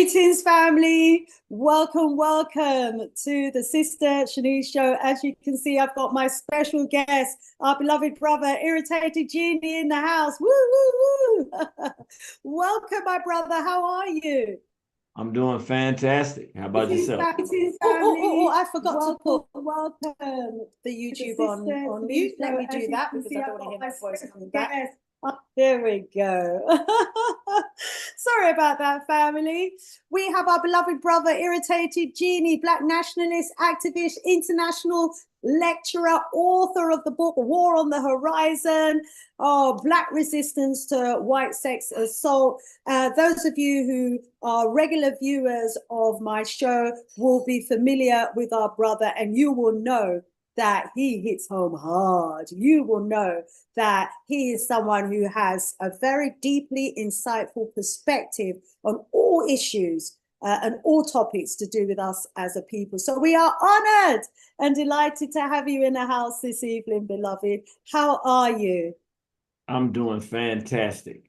Greetings, family. Welcome, welcome to the Sister Shanice Show. As you can see, I've got my special guest, our beloved brother, Irritated Genie, in the house. Woo, woo, woo. Welcome, my brother. How are you? I'm doing fantastic. How about yourself? I forgot to put welcome the YouTube on mute. Let me do that because I don't want to hear my voice coming back. Oh, there we go. Sorry about that, family. We have our beloved brother, Irritated Genie, Black nationalist, activist, international lecturer, author of the book War on the Horizon, Black resistance to white sex assault. Those of you who are regular viewers of my show will be familiar with our brother, and you will know that he hits home hard. You will know that he is someone who has a very deeply insightful perspective on all issues and all topics to do with us as a people. So we are honored and delighted to have you in the house this evening, beloved. How are you? I'm doing fantastic.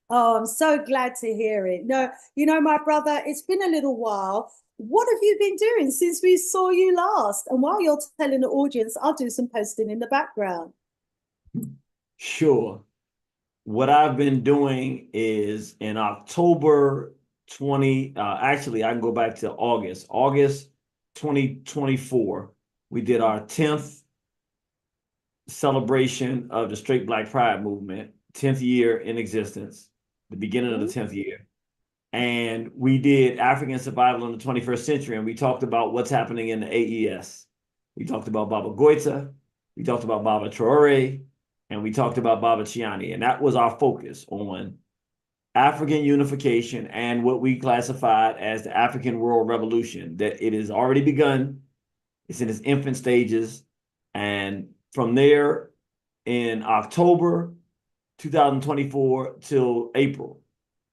Oh, I'm so glad to hear it. No, you know, my brother, it's been a little while. What have you been doing since we saw you last? And while you're telling the audience, I'll do some posting in the background. Sure. What I've been doing is in October 20, actually, I can go back to August 2024, we did our 10th celebration of the Straight Black Pride movement, 10th year in existence, the beginning of the 10th year. And we did African survival in the 21st century, and we talked about what's happening in the AES. We talked about Baba Goita, we talked about Baba Traore, and we talked about Baba Chiani. And that was our focus on African unification and what we classified as the African World Revolution, that it has already begun. It's in its infant stages. And from there, in October 2024 till April,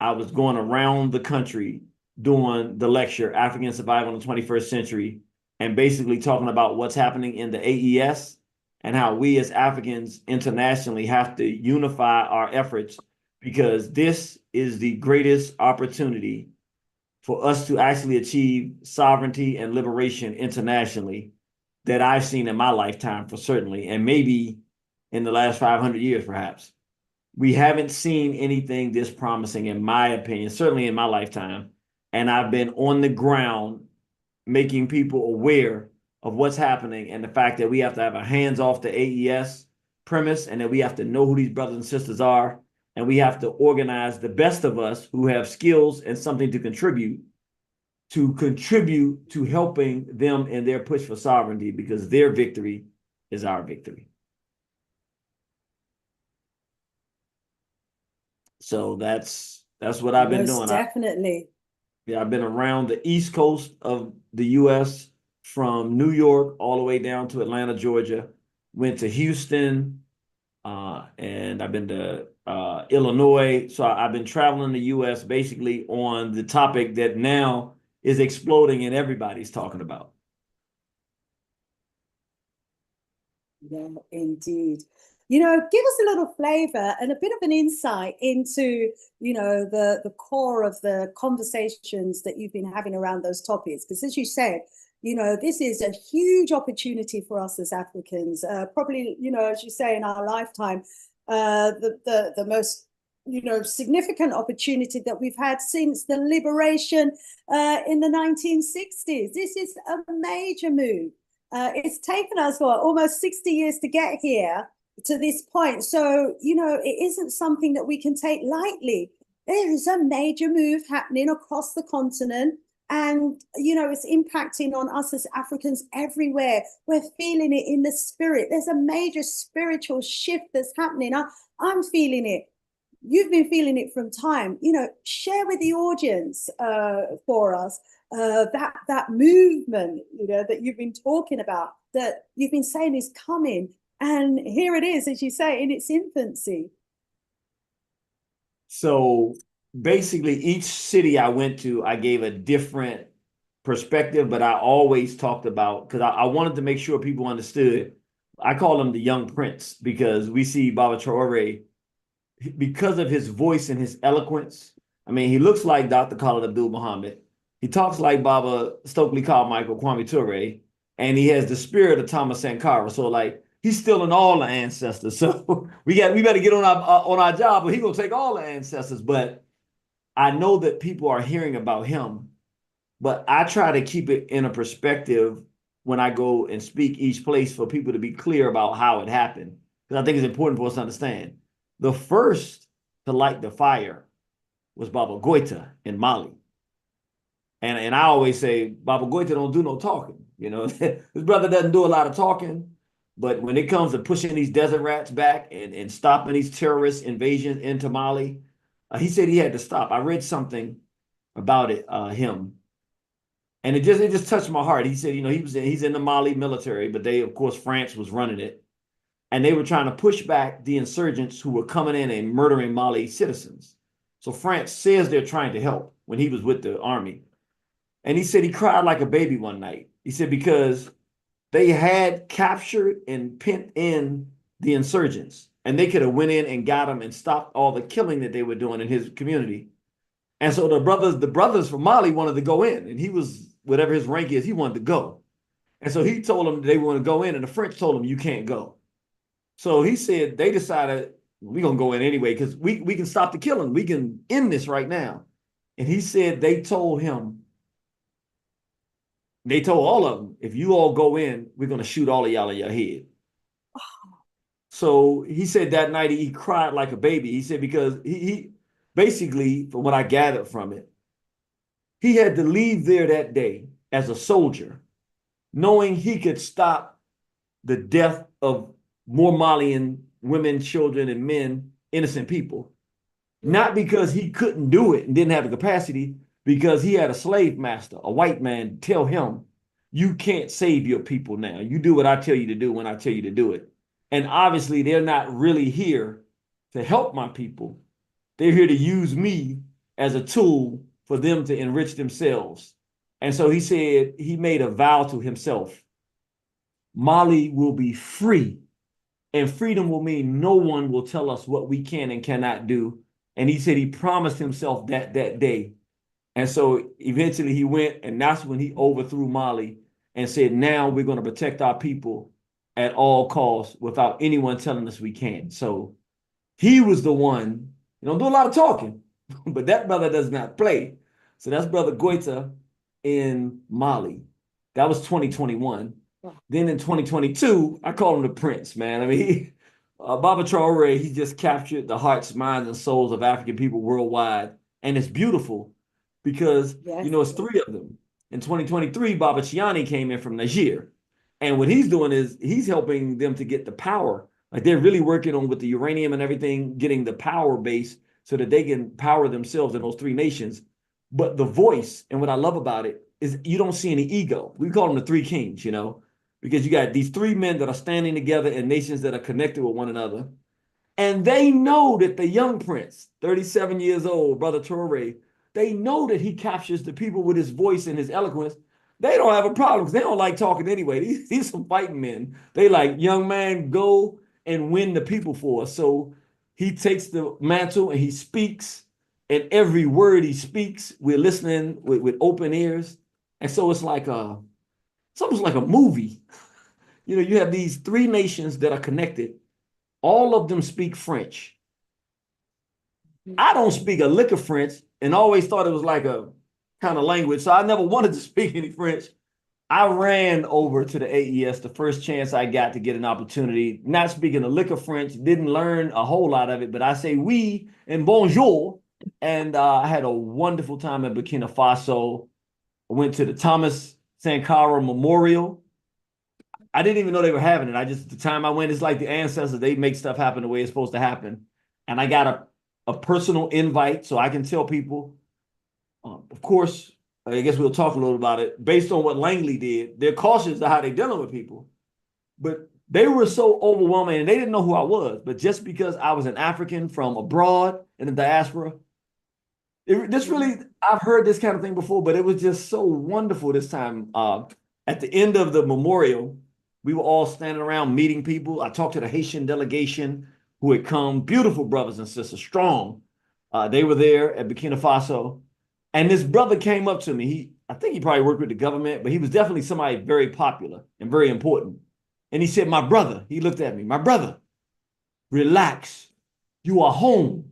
I was going around the country doing the lecture, African Survival in the 21st Century, and basically talking about what's happening in the AES and how we as Africans internationally have to unify our efforts, because this is the greatest opportunity for us to actually achieve sovereignty and liberation internationally that I've seen in my lifetime, for certainly, and maybe in the last 500 years, perhaps. We haven't seen anything this promising, in my opinion, certainly in my lifetime. And I've been on the ground making people aware of what's happening and the fact that we have to have our hands off the AES premise, and that we have to know who these brothers and sisters are. And we have to organize the best of us who have skills and something to contribute to helping them in their push for sovereignty, because their victory is our victory. So that's what I've been doing. Definitely. I've been around the East Coast of the US, from New York all the way down to Atlanta, Georgia. Went to Houston, and I've been to Illinois. So I've been traveling the US basically on the topic that now is exploding and everybody's talking about. Yeah, indeed. You know, give us a little flavor and a bit of an insight into, you know, the core of the conversations that you've been having around those topics. Because as you said, you know, this is a huge opportunity for us as Africans. Probably, you know, as you say, in our lifetime, the most, you know, significant opportunity that we've had since the liberation in the 1960s. This is a major move. It's taken us, what, almost 60 years to get here to this point. So, you know, it isn't something that we can take lightly. There is a major move happening across the continent. And, you know, it's impacting on us as Africans everywhere. We're feeling it in the spirit. There's a major spiritual shift that's happening. I'm feeling it. You've been feeling it from time. You know, share with the audience for us that movement, you know, that you've been talking about, that you've been saying is coming. And here it is, as you say, in its infancy. So basically, each city I went to, I gave a different perspective, but I always talked about, because I wanted to make sure people understood. I call him the young prince, because we see Baba Traore, because of his voice and his eloquence. I mean, he looks like Dr. Khalid Abdul Muhammad. He talks like Baba Stokely Carmichael, Kwame Ture, and he has the spirit of Thomas Sankara. So like he's stealing all the ancestors. So we better get on our job, but he gonna take all the ancestors. But I know that people are hearing about him, but I try to keep it in a perspective when I go and speak each place for people to be clear about how it happened. Because I think it's important for us to understand. The first to light the fire was Baba Goita in Mali. And I always say, Baba Goita don't do no talking. You know, his brother doesn't do a lot of talking. But when it comes to pushing these desert rats back and stopping these terrorist invasions into Mali, he said he had to stop. I read something about it, him. And it just touched my heart. He said, you know, he's in the Mali military, but they, of course, France was running it. And they were trying to push back the insurgents who were coming in and murdering Mali citizens. So France says they're trying to help when he was with the army. And he said he cried like a baby one night. He said because they had captured and pent in the insurgents, and they could have went in and got them and stopped all the killing that they were doing in his community. And so the brothers from Mali wanted to go in, and he was, whatever his rank is, he wanted to go. And so he told them they want to go in, and the French told him you can't go. So he said they decided we're gonna go in anyway because we can stop the killing. We can end this right now. And he said they told all of them, if you all go in, we're gonna shoot all of y'all in your head. So he said that night he cried like a baby. He said because he basically, from what I gathered from it, he had to leave there that day as a soldier, knowing he could stop the death of more Malian women, children, and men, innocent people. Not because he couldn't do it and didn't have the capacity, because he had a slave master, a white man, tell him, you can't save your people now. You do what I tell you to do when I tell you to do it. And obviously, they're not really here to help my people. They're here to use me as a tool for them to enrich themselves. And so he said he made a vow to himself. Mali will be free. And freedom will mean no one will tell us what we can and cannot do. And he said he promised himself that day. And so eventually he went, and that's when he overthrew Mali and said, now we're going to protect our people at all costs without anyone telling us we can't. So he was the one, you don't do a lot of talking, but that brother does not play. So that's Brother Goita in Mali. That was 2021. Then in 2022, I call him the Prince, man. I mean, Baba Traore, he just captured the hearts, minds, and souls of African people worldwide. And it's beautiful because, you know, it's three of them. In 2023, Baba Chiani came in from Niger. And what he's doing is he's helping them to get the power. Like they're really working on with the uranium and everything, getting the power base so that they can power themselves in those three nations. But the voice, and what I love about it, is you don't see any ego. We call them the three kings, you know, because you got these three men that are standing together in nations that are connected with one another. And they know that the young prince, 37 years old, Brother Traore, they know that he captures the people with his voice and his eloquence. They don't have a problem because they don't like talking anyway. These some fighting men. They like, young man, go and win the people for us. So he takes the mantle and he speaks. And every word he speaks, we're listening with open ears. And so it's like it's almost like a movie. You know, you have these three nations that are connected. All of them speak French. I don't speak a lick of French and always thought it was like a kind of language. So I never wanted to speak any French. I ran over to the AES the first chance I got to get an opportunity, not speaking a lick of French, didn't learn a whole lot of it, but I say oui and bonjour. And I had a wonderful time in Burkina Faso. I went to the Thomas Sankara Memorial. I didn't even know they were having it. The time I went, it's like the ancestors, they make stuff happen the way it's supposed to happen. And I got a personal invite so I can tell people, of course, I guess we'll talk a little about it. Based on what Langley did, they're cautious of how they're dealing with people. But they were so overwhelming and they didn't know who I was. But just because I was an African from abroad in the diaspora, I've heard this kind of thing before, but it was just so wonderful this time. At the end of the memorial, we were all standing around meeting people. I talked to the Haitian delegation who had come, beautiful brothers and sisters, strong. They were there at Burkina Faso, and this brother came up to me. I think he probably worked with the government, but he was definitely somebody very popular and very important. And he said, "My brother," he looked at me, "My brother, relax. You are home.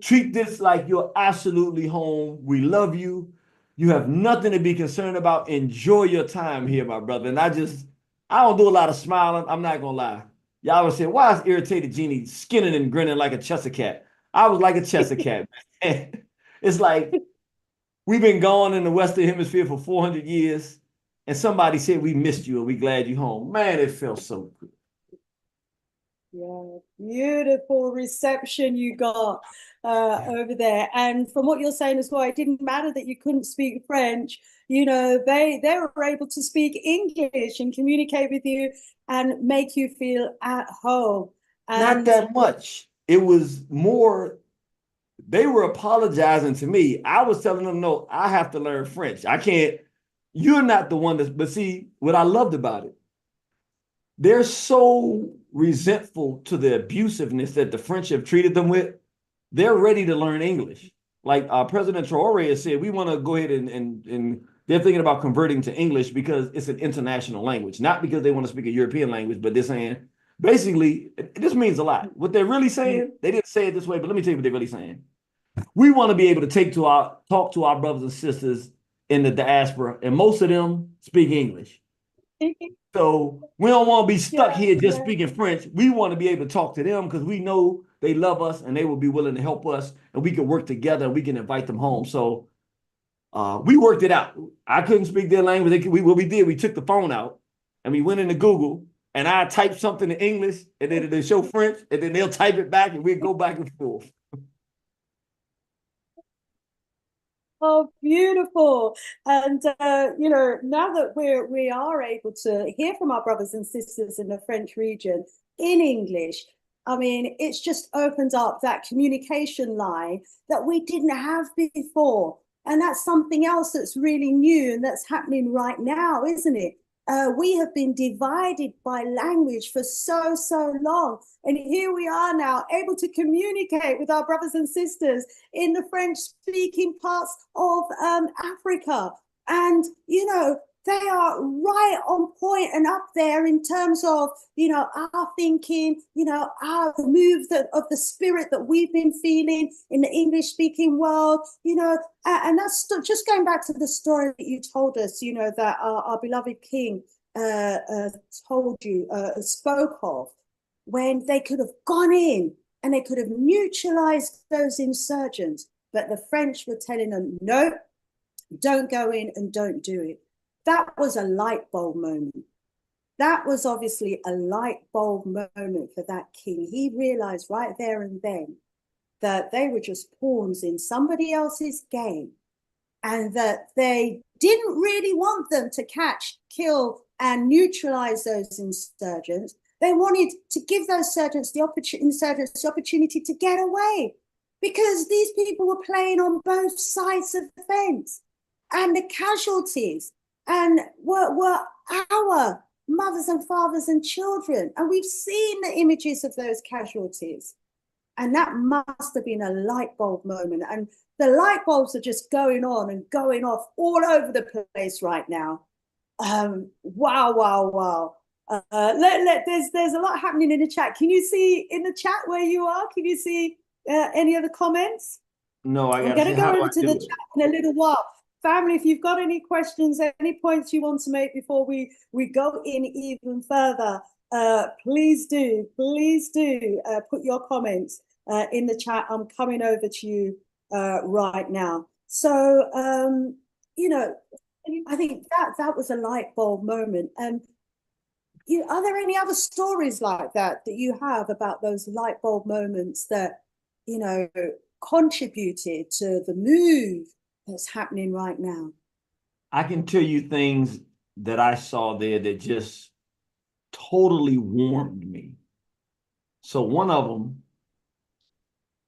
Treat this like you're absolutely home. We love you. You have nothing to be concerned about. Enjoy your time here, my brother." And I don't do a lot of smiling. I'm not gonna lie. Y'all would say, "Why is Irritated Genie skinning and grinning like a Chester cat?" I was like a Chester cat, man. It's like we've been gone in the Western Hemisphere for 400 years, and somebody said we missed you and we glad you home. Man, it felt so good. Yeah, beautiful reception you got over there. And from what you're saying as well, it didn't matter that you couldn't speak French. You know, they were able to speak English and communicate with you and make you feel at home. Not And that much. It was more, they were apologizing to me. I was telling them, no, I have to learn French. I can't, you're not the one but see, what I loved about it, they're so resentful to the abusiveness that the French have treated them with. They're ready to learn English. Like President Traore has said, we want to go ahead and they're thinking about converting to English because it's an international language, not because they want to speak a European language, but they're saying, basically, this means a lot. What they're really saying, they didn't say it this way, but let me tell you what they're really saying. We want to be able to talk to our brothers and sisters in the diaspora, and most of them speak English. So we don't want to be stuck here just speaking French. We want to be able to talk to them because we know they love us and they will be willing to help us, and we can work together and we can invite them home. So we worked it out. I couldn't speak their language. What we did, we took the phone out and we went into Google and I typed something in English and then they show French and then they'll type it back and we'd go back and forth. oh, beautiful. And you know, now that we are able to hear from our brothers and sisters in the French region in English, I mean, it's just opened up that communication line that we didn't have before. And that's something else that's really new and that's happening right now, isn't it? We have been divided by language for so long. And here we are now able to communicate with our brothers and sisters in the French speaking parts of Africa. And, you know, they are right on point and up there in terms of, you know, our thinking, you know, our move of the spirit that we've been feeling in the English speaking world, you know, and that's just going back to the story that you told us, you know, that our beloved king told you, spoke of, when they could have gone in and they could have neutralized those insurgents, but the French were telling them, no, don't go in and don't do it. That was a light bulb moment. That was obviously a light bulb moment for that king. He realized right there and then that they were just pawns in somebody else's game and that they didn't really want them to catch, kill, and neutralize those insurgents. They wanted to give those insurgents the opportunity to get away because these people were playing on both sides of the fence. And the casualties and were our mothers and fathers and children. And we've seen the images of those casualties. And that must have been a light bulb moment. And the light bulbs are just going on and going off all over the place right now. Wow. There's a lot happening in the chat. Can you see in the chat where you are? Can you see any of the comments? No, I'm going to go over to the chat in a little while. Family, if you've got any questions, any points you want to make before we go in even further, please do put your comments in the chat. I'm coming over to you right now. So, you know, I think that was a light bulb moment. And are there any other stories like that you have about those light bulb moments that, you know, contributed to the move that's happening right now? I can tell you things that I saw there that just totally warmed me. So one of them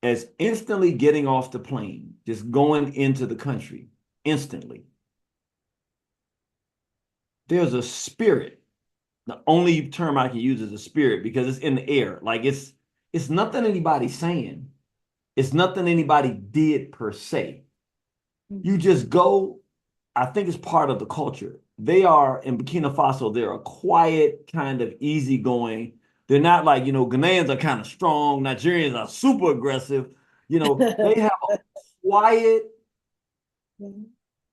is instantly getting off the plane, just going into the country instantly. There's a spirit. The only term I can use is a spirit because it's in the air. Like it's nothing anybody's saying. It's nothing anybody did per se. You just go, I think it's part of the culture. They are in Burkina Faso, they're a quiet, kind of easygoing. They're not like, Ghanaians are kind of strong, Nigerians are super aggressive. They have a quiet,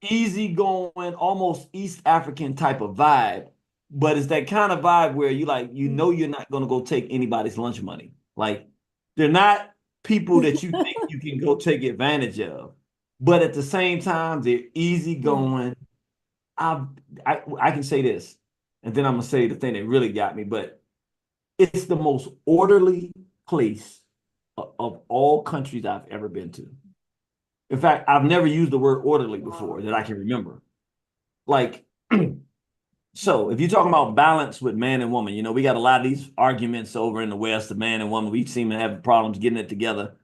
easygoing, almost East African type of vibe. But it's that kind of vibe where you're not going to go take anybody's lunch money. Like, they're not people that you think you can go take advantage of. But at the same time, they're easygoing. I can say this, and then I'm gonna say the thing that really got me, but it's the most orderly place of all countries I've ever been to. In fact, I've never used the word orderly before that I can remember. Like, so if you're talking about balance with man and woman, we got a lot of these arguments over in the West, the man and woman, we seem to have problems getting it together.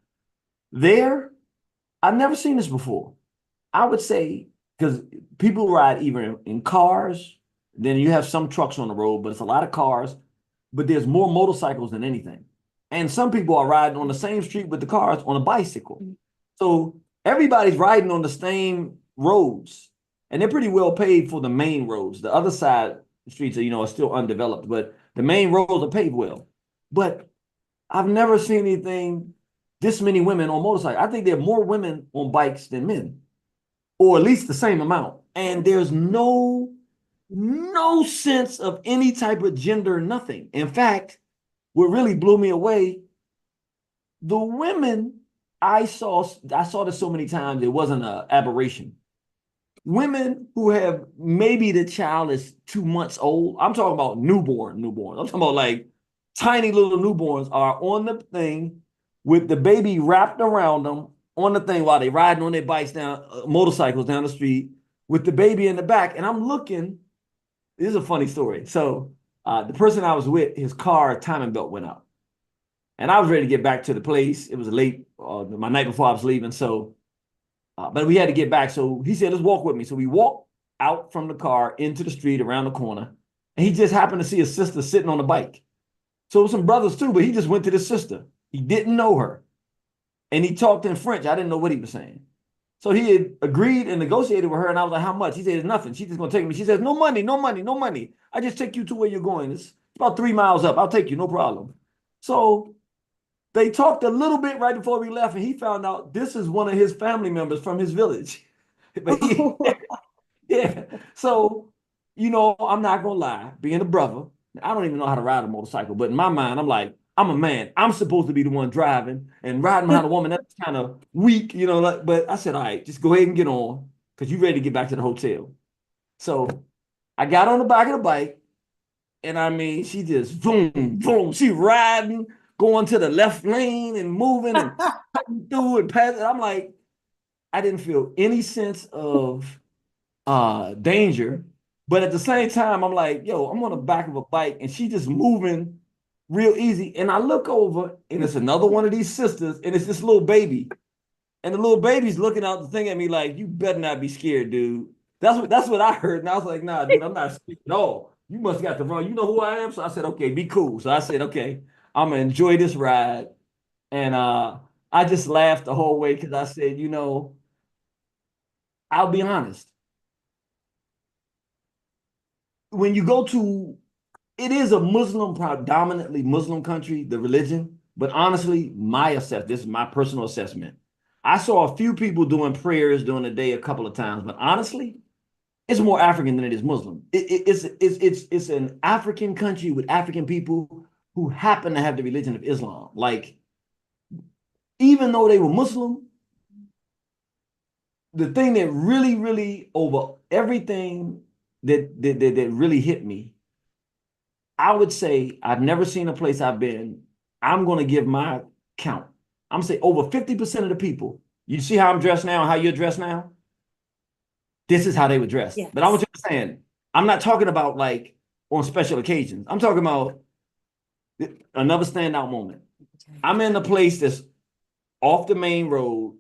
There, I've never seen this before. I would say, because people ride either in cars, then you have some trucks on the road, but it's a lot of cars, but there's more motorcycles than anything. And some people are riding on the same street with the cars on a bicycle. So everybody's riding on the same roads, and they're pretty well paved for the main roads. The other side streets are still undeveloped, but the main roads are paved well. But I've never seen anything, this many women on motorcycles. I think there are more women on bikes than men, or at least the same amount. And there's no sense of any type of gender, nothing. In fact, what really blew me away, the women I saw this so many times, it wasn't an aberration. Women who have, maybe the child is 2 months old. I'm talking about newborn. I'm talking about like tiny little newborns are on the thing with the baby wrapped around them on the thing while they riding on their bikes motorcycles down the street with the baby in the back. And I'm looking, this is a funny story. So the person I was with, his car timing belt went out. And I was ready to get back to the place. It was late, my night before I was leaving. So, but we had to get back. So he said, let's walk with me. So we walked out from the car into the street around the corner. And he just happened to see his sister sitting on the bike. So some brothers too, but he just went to his sister. He didn't know her. And he talked in French. I didn't know what he was saying. So he had agreed and negotiated with her. And I was like, how much? He said, it's nothing. She's just going to take me. She says, no money. I just take you to where you're going. It's about 3 miles up. I'll take you. No problem. So they talked a little bit right before we left. And he found out this is one of his family members from his village. Yeah. So, I'm not going to lie. Being a brother, I don't even know how to ride a motorcycle. But in my mind, I'm like, I'm a man. I'm supposed to be the one driving, and riding behind a woman, that's kind of weak, but I said, all right, just go ahead and get on because you're ready to get back to the hotel. So I got on the back of the bike, and I mean, she just boom, boom. She riding, going to the left lane and moving and cutting through and passing. I'm like, I didn't feel any sense of danger. But at the same time, I'm like, yo, I'm on the back of a bike, and she just moving real easy. And I look over, and it's another one of these sisters, and it's this little baby. And the little baby's looking out the thing at me like, you better not be scared, dude. That's what I heard. And I was like, nah, dude, I'm not scared at all. You must have got the wrong. You know who I am? So I said, okay, be cool. So I said, okay, I'm gonna enjoy this ride. And I just laughed the whole way because I said, I'll be honest. When you go to, it is a predominantly Muslim country, the religion, but honestly, this is my personal assessment. I saw a few people doing prayers during the day a couple of times, but honestly, it's more African than it is Muslim. It's an African country with African people who happen to have the religion of Islam. Like, even though they were Muslim, the thing that really, really over everything that really hit me, I would say I've never seen a place I've been. I'm going to give my count. I'm going to say over 50% of the people, you see how I'm dressed now and how you're dressed now? This is how they would dress. Yes. But I was just saying, I'm not talking about like on special occasions. I'm talking about another standout moment. I'm in a place that's off the main road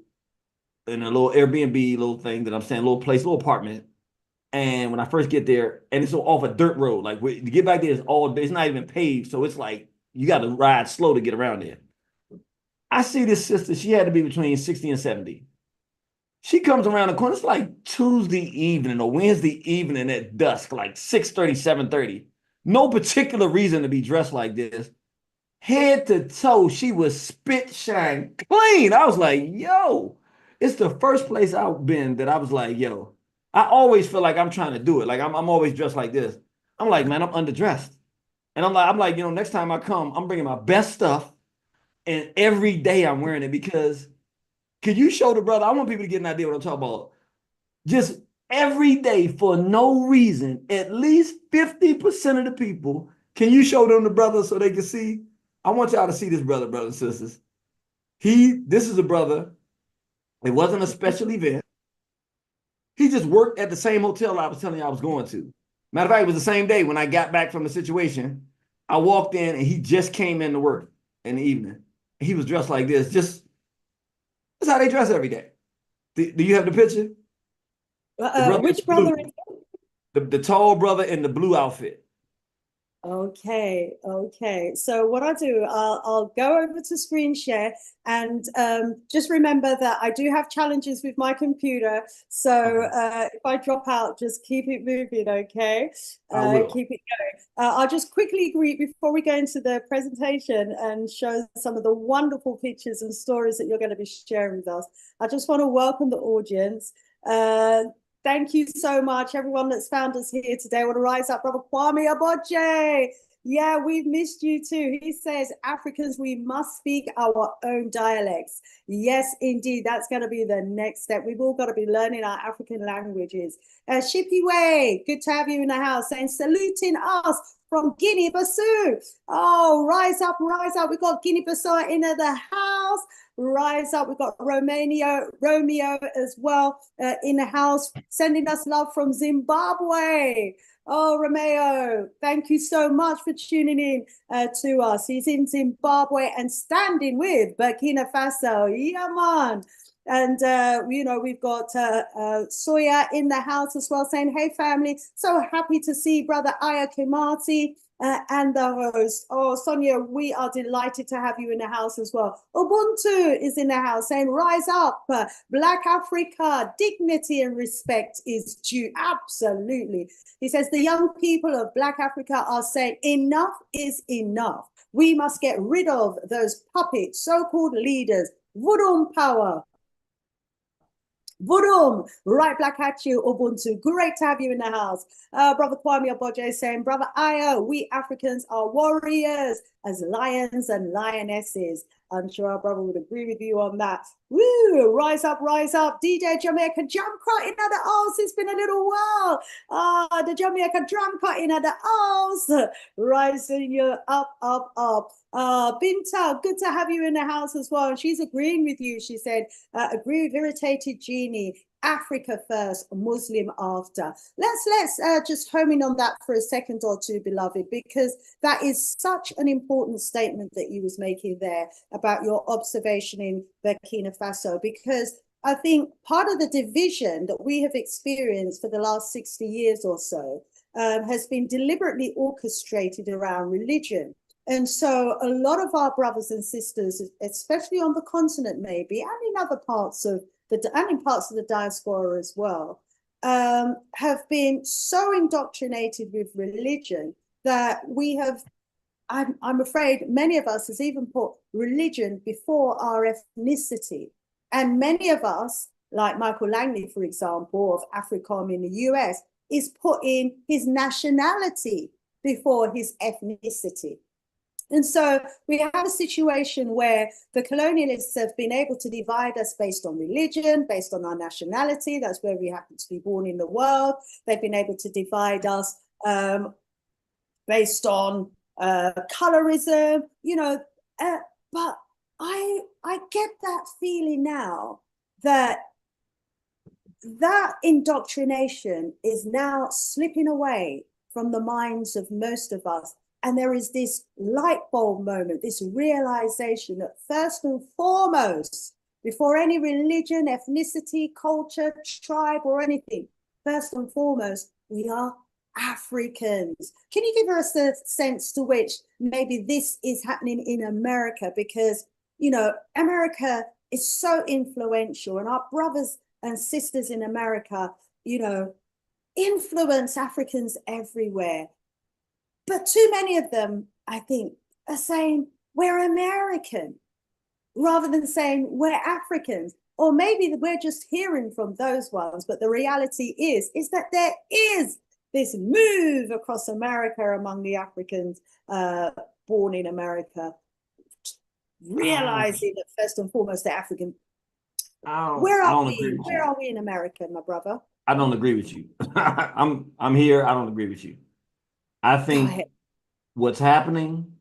in a little Airbnb, little thing that I'm saying, little place, little apartment. And when I first get there, and it's off a dirt road, like to get back there, it's not even paved. So it's like, you got to ride slow to get around there. I see this sister, she had to be between 60 and 70. She comes around the corner, it's like Tuesday evening or Wednesday evening at dusk, like 6:30, 7:30. No particular reason to be dressed like this. Head to toe, she was spit shine clean. I was like, yo, it's the first place I've been that I was like, yo, I always feel like I'm trying to do it. Like I'm always dressed like this. I'm like, man, I'm underdressed. And I'm like, next time I come, I'm bringing my best stuff. And every day I'm wearing it because can you show the brother? I want people to get an idea what I'm talking about. Just every day for no reason, at least 50% of the people, can you show them the brother so they can see? I want y'all to see this brother, brothers and sisters. This is a brother. It wasn't a special event. He just worked at the same hotel I was telling you I was going to. Matter of fact, it was the same day when I got back from the situation. I walked in and he just came in to work in the evening. He was dressed like this. That's how they dress every day. Do you have the picture? Which brother is the tall brother in the blue outfit. Okay, okay. So what I'll do, I'll go over to screen share and just remember that I do have challenges with my computer. So if I drop out, just keep it moving, okay? I will. Keep it going. I'll just quickly greet before we go into the presentation and show some of the wonderful pictures and stories that you're going to be sharing with us. I just want to welcome the audience. Thank you so much, everyone that's found us here today. I want to rise up, Brother Kwame Aboje. Yeah, we've missed you too. He says, Africans, we must speak our own dialects. Yes, indeed. That's going to be the next step. We've all got to be learning our African languages. Shippy Way, good to have you in the house. Saying, saluting us from Guinea-Bissau. Oh, rise up, rise up. We've got Guinea-Bissau in the house. Rise up. We've got Romeo as well in the house, sending us love from Zimbabwe. Oh, Romeo, thank you so much for tuning in to us. He's in Zimbabwe and standing with Burkina Faso. Yeah, man. And, we've got Soya in the house as well saying, hey, family, so happy to see Brother Aya Kimati and the host. Oh, Sonia, we are delighted to have you in the house as well. Ubuntu is in the house saying, rise up, Black Africa, dignity and respect is due. Absolutely. He says, the young people of Black Africa are saying, enough is enough. We must get rid of those puppet so-called leaders. Voodoo power. Vudum, right back at you, Ubuntu. Great to have you in the house. Brother Kwame Aboje saying, Brother Io, we Africans are warriors as lions and lionesses. I'm sure our brother would agree with you on that. Woo, rise up, DJ Jamaica drum cutting at the house. It's been a little while. The Jamaica drum cutting at the house. Rising you up. Binta, good to have you in the house as well. She's agreeing with you. She said, agree with Irritated Genie. Africa first, Muslim after. Let's just home in on that for a second or two, beloved, because that is such an important statement that you was making there about your observation in Burkina Faso, because I think part of the division that we have experienced for the last 60 years or so has been deliberately orchestrated around religion. And so a lot of our brothers and sisters, especially on the continent maybe, and in other parts of the diaspora as well, have been so indoctrinated with religion that we have, I'm afraid many of us has even put religion before our ethnicity. And many of us, like Michael Langley, for example, of AFRICOM in the US, is putting his nationality before his ethnicity. And so we have a situation where the colonialists have been able to divide us based on religion, based on our nationality. That's where we happen to be born in the world. They've been able to divide us based on colorism, but I get that feeling now that indoctrination is now slipping away from the minds of most of us. And there is this light bulb moment, this realization that first and foremost, before any religion, ethnicity, culture, tribe, or anything, first and foremost, we are Africans. Can you give us a sense to which maybe this is happening in America? Because America is so influential, and our brothers and sisters in America, influence Africans everywhere. But too many of them, I think, are saying we're American rather than saying we're Africans. Or maybe we're just hearing from those ones, but the reality is that there is this move across America among the Africans born in America, realizing that first and foremost they're African. Where are we? Where are we in America, my brother? I don't agree with you. I'm here. I don't agree with you. I think what's happening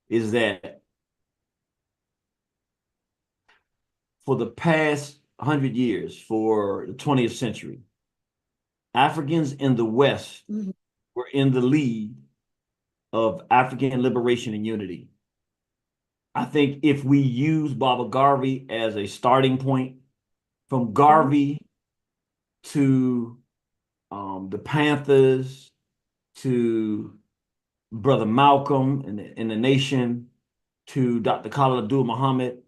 is that for the past 100 years, for the 20th century, Africans in the West were in the lead of African liberation and unity. I think if we use Baba Garvey as a starting point, from Garvey to the Panthers, to Brother Malcolm in the Nation, to Dr. Khalid Abdul Muhammad,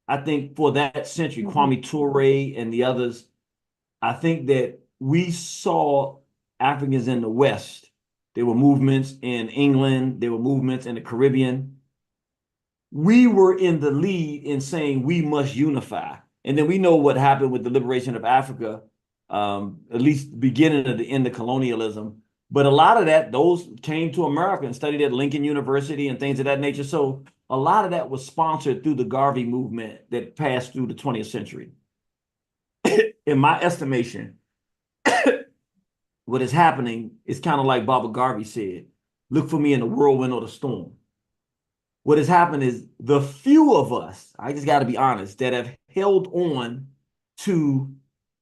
I think for that century, Kwame Ture and the others, I think that we saw Africans in the West. There were movements in England. There were movements in the Caribbean. We were in the lead in saying we must unify. And then we know what happened with the liberation of Africa, at least the beginning of the end of colonialism. But a lot of that, those came to America and studied at Lincoln University and things of that nature. So a lot of that was sponsored through the Garvey movement that passed through the 20th century. In my estimation, what is happening is kind of like Baba Garvey said, look for me in the whirlwind or the storm. What has happened is the few of us, I just got to be honest, that have held on to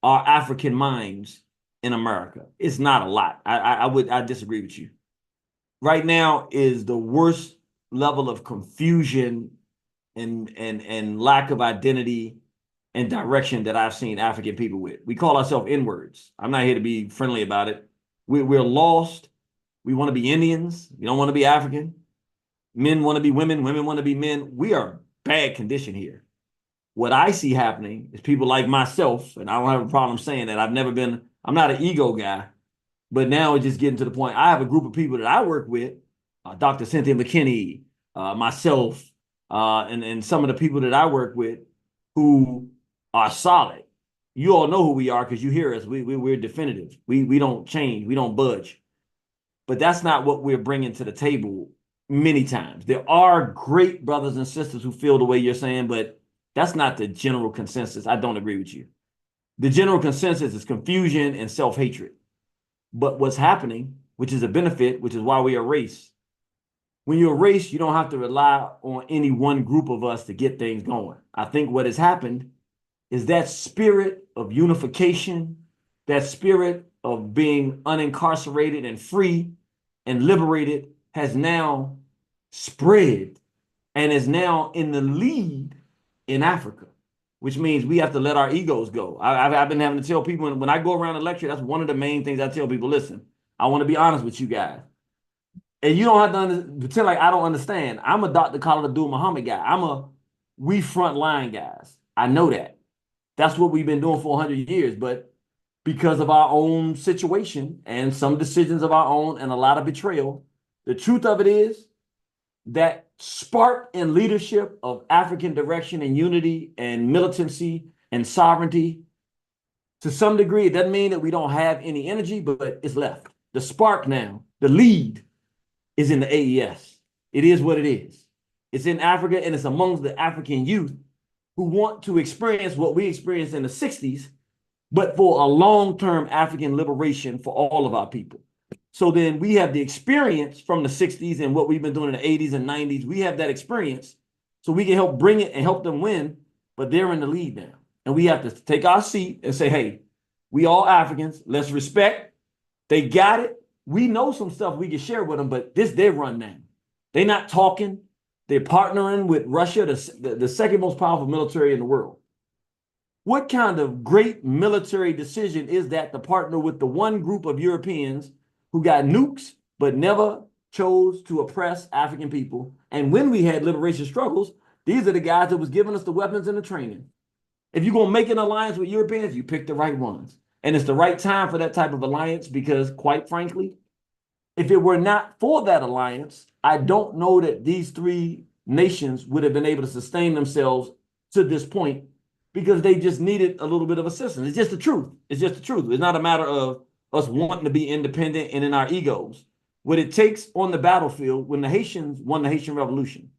our African minds in America. It's not a lot. I disagree with you. Right now is the worst level of confusion and lack of identity and direction that I've seen African people with. We call ourselves N-words. I'm not here to be friendly about it. We're lost. We want to be Indians. We don't want to be African. Men want to be women. Women want to be men. We are bad condition here. What I see happening is people like myself, and I don't have a problem saying that. I'm not an ego guy, but now it's just getting to the point. I have a group of people that I work with, Dr. Cynthia McKinney, myself, and some of the people that I work with who are solid. You all know who we are because you hear us. We're definitive. We don't change. We don't budge. But that's not what we're bringing to the table many times. There are great brothers and sisters who feel the way you're saying, but that's not the general consensus. I don't agree with you. The general consensus is confusion and self-hatred. But what's happening, which is a benefit, which is why we are a race. When you're a race, you don't have to rely on any one group of us to get things going. I think what has happened is that spirit of unification, that spirit of being unincarcerated and free and liberated has now spread and is now in the lead in Africa, which means we have to let our egos go. I've been having to tell people when I go around and lecture, that's one of the main things I tell people, listen, I want to be honest with you guys. And you don't have to pretend like I don't understand. I'm a Dr. Khalid Abdul Muhammad guy. We frontline guys. I know that. That's what we've been doing for 100 years. But because of our own situation and some decisions of our own and a lot of betrayal, the truth of it is that spark and leadership of African direction and unity and militancy and sovereignty, to some degree, it doesn't mean that we don't have any energy, but it's left. The spark now, the lead is in the AES. It is what it is. It's in Africa, and it's amongst the African youth who want to experience what we experienced in the 60s, but for a long-term African liberation for all of our people. So then we have the experience from the 60s and what we've been doing in the 80s and 90s. We have that experience, so we can help bring it and help them win, but they're in the lead now. And we have to take our seat and say, hey, we all Africans, let's respect. They got it. We know some stuff we can share with them, but this their run now. They're not talking. They're partnering with Russia, the second most powerful military in the world. What kind of great military decision is that to partner with the one group of Europeans who got nukes but never chose to oppress African people? And when we had liberation struggles, These are the guys that was giving us the weapons and the training. If you're going to make an alliance with Europeans, you pick the right ones. And it's the right time for that type of alliance because, quite frankly, if it were not for that alliance, I don't know that these three nations would have been able to sustain themselves to this point because they just needed a little bit of assistance. It's just the truth. It's just the truth. It's not a matter of us wanting to be independent and in our egos. What it takes on the battlefield, when the Haitians won the Haitian Revolution,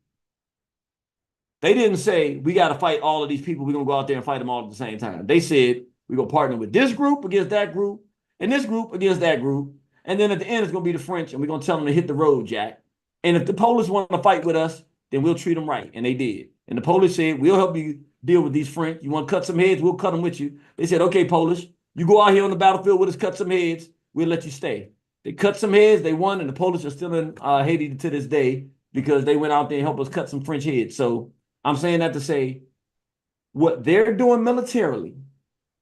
they didn't say, we got to fight all of these people. We're going to go out there and fight them all at the same time. They said, we're going to partner with this group against that group and this group against that group. And then at the end, it's going to be the French, and we're going to tell them to hit the road, Jack. And if the Polish want to fight with us, then we'll treat them right. And they did. And the Polish said, we'll help you deal with these French. You want to cut some heads? We'll cut them with you. They said, okay, Polish, you go out here on the battlefield with us, cut some heads. We'll let you stay. They cut some heads. They won, and the Polish are still in Haiti to this day because they went out there and helped us cut some French heads. So I'm saying that to say what they're doing militarily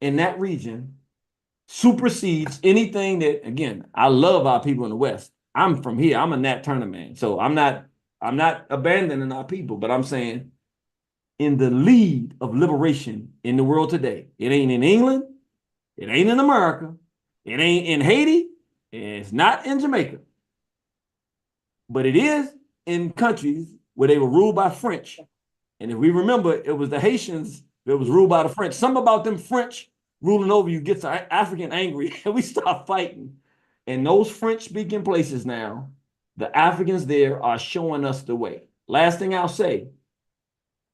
in that region supersedes anything that, again, I love our people in the West. I'm from here. I'm a Nat Turner man. So I'm not abandoning our people, but I'm saying in the lead of liberation in the world today, it ain't in England, it ain't in America, it ain't in Haiti, and it's not in Jamaica. But it is in countries where they were ruled by French. And if we remember, it was the Haitians that was ruled by the French. Something about them French ruling over you gets African angry, and we start fighting. In those French-speaking places now, the Africans there are showing us the way. Last thing I'll say,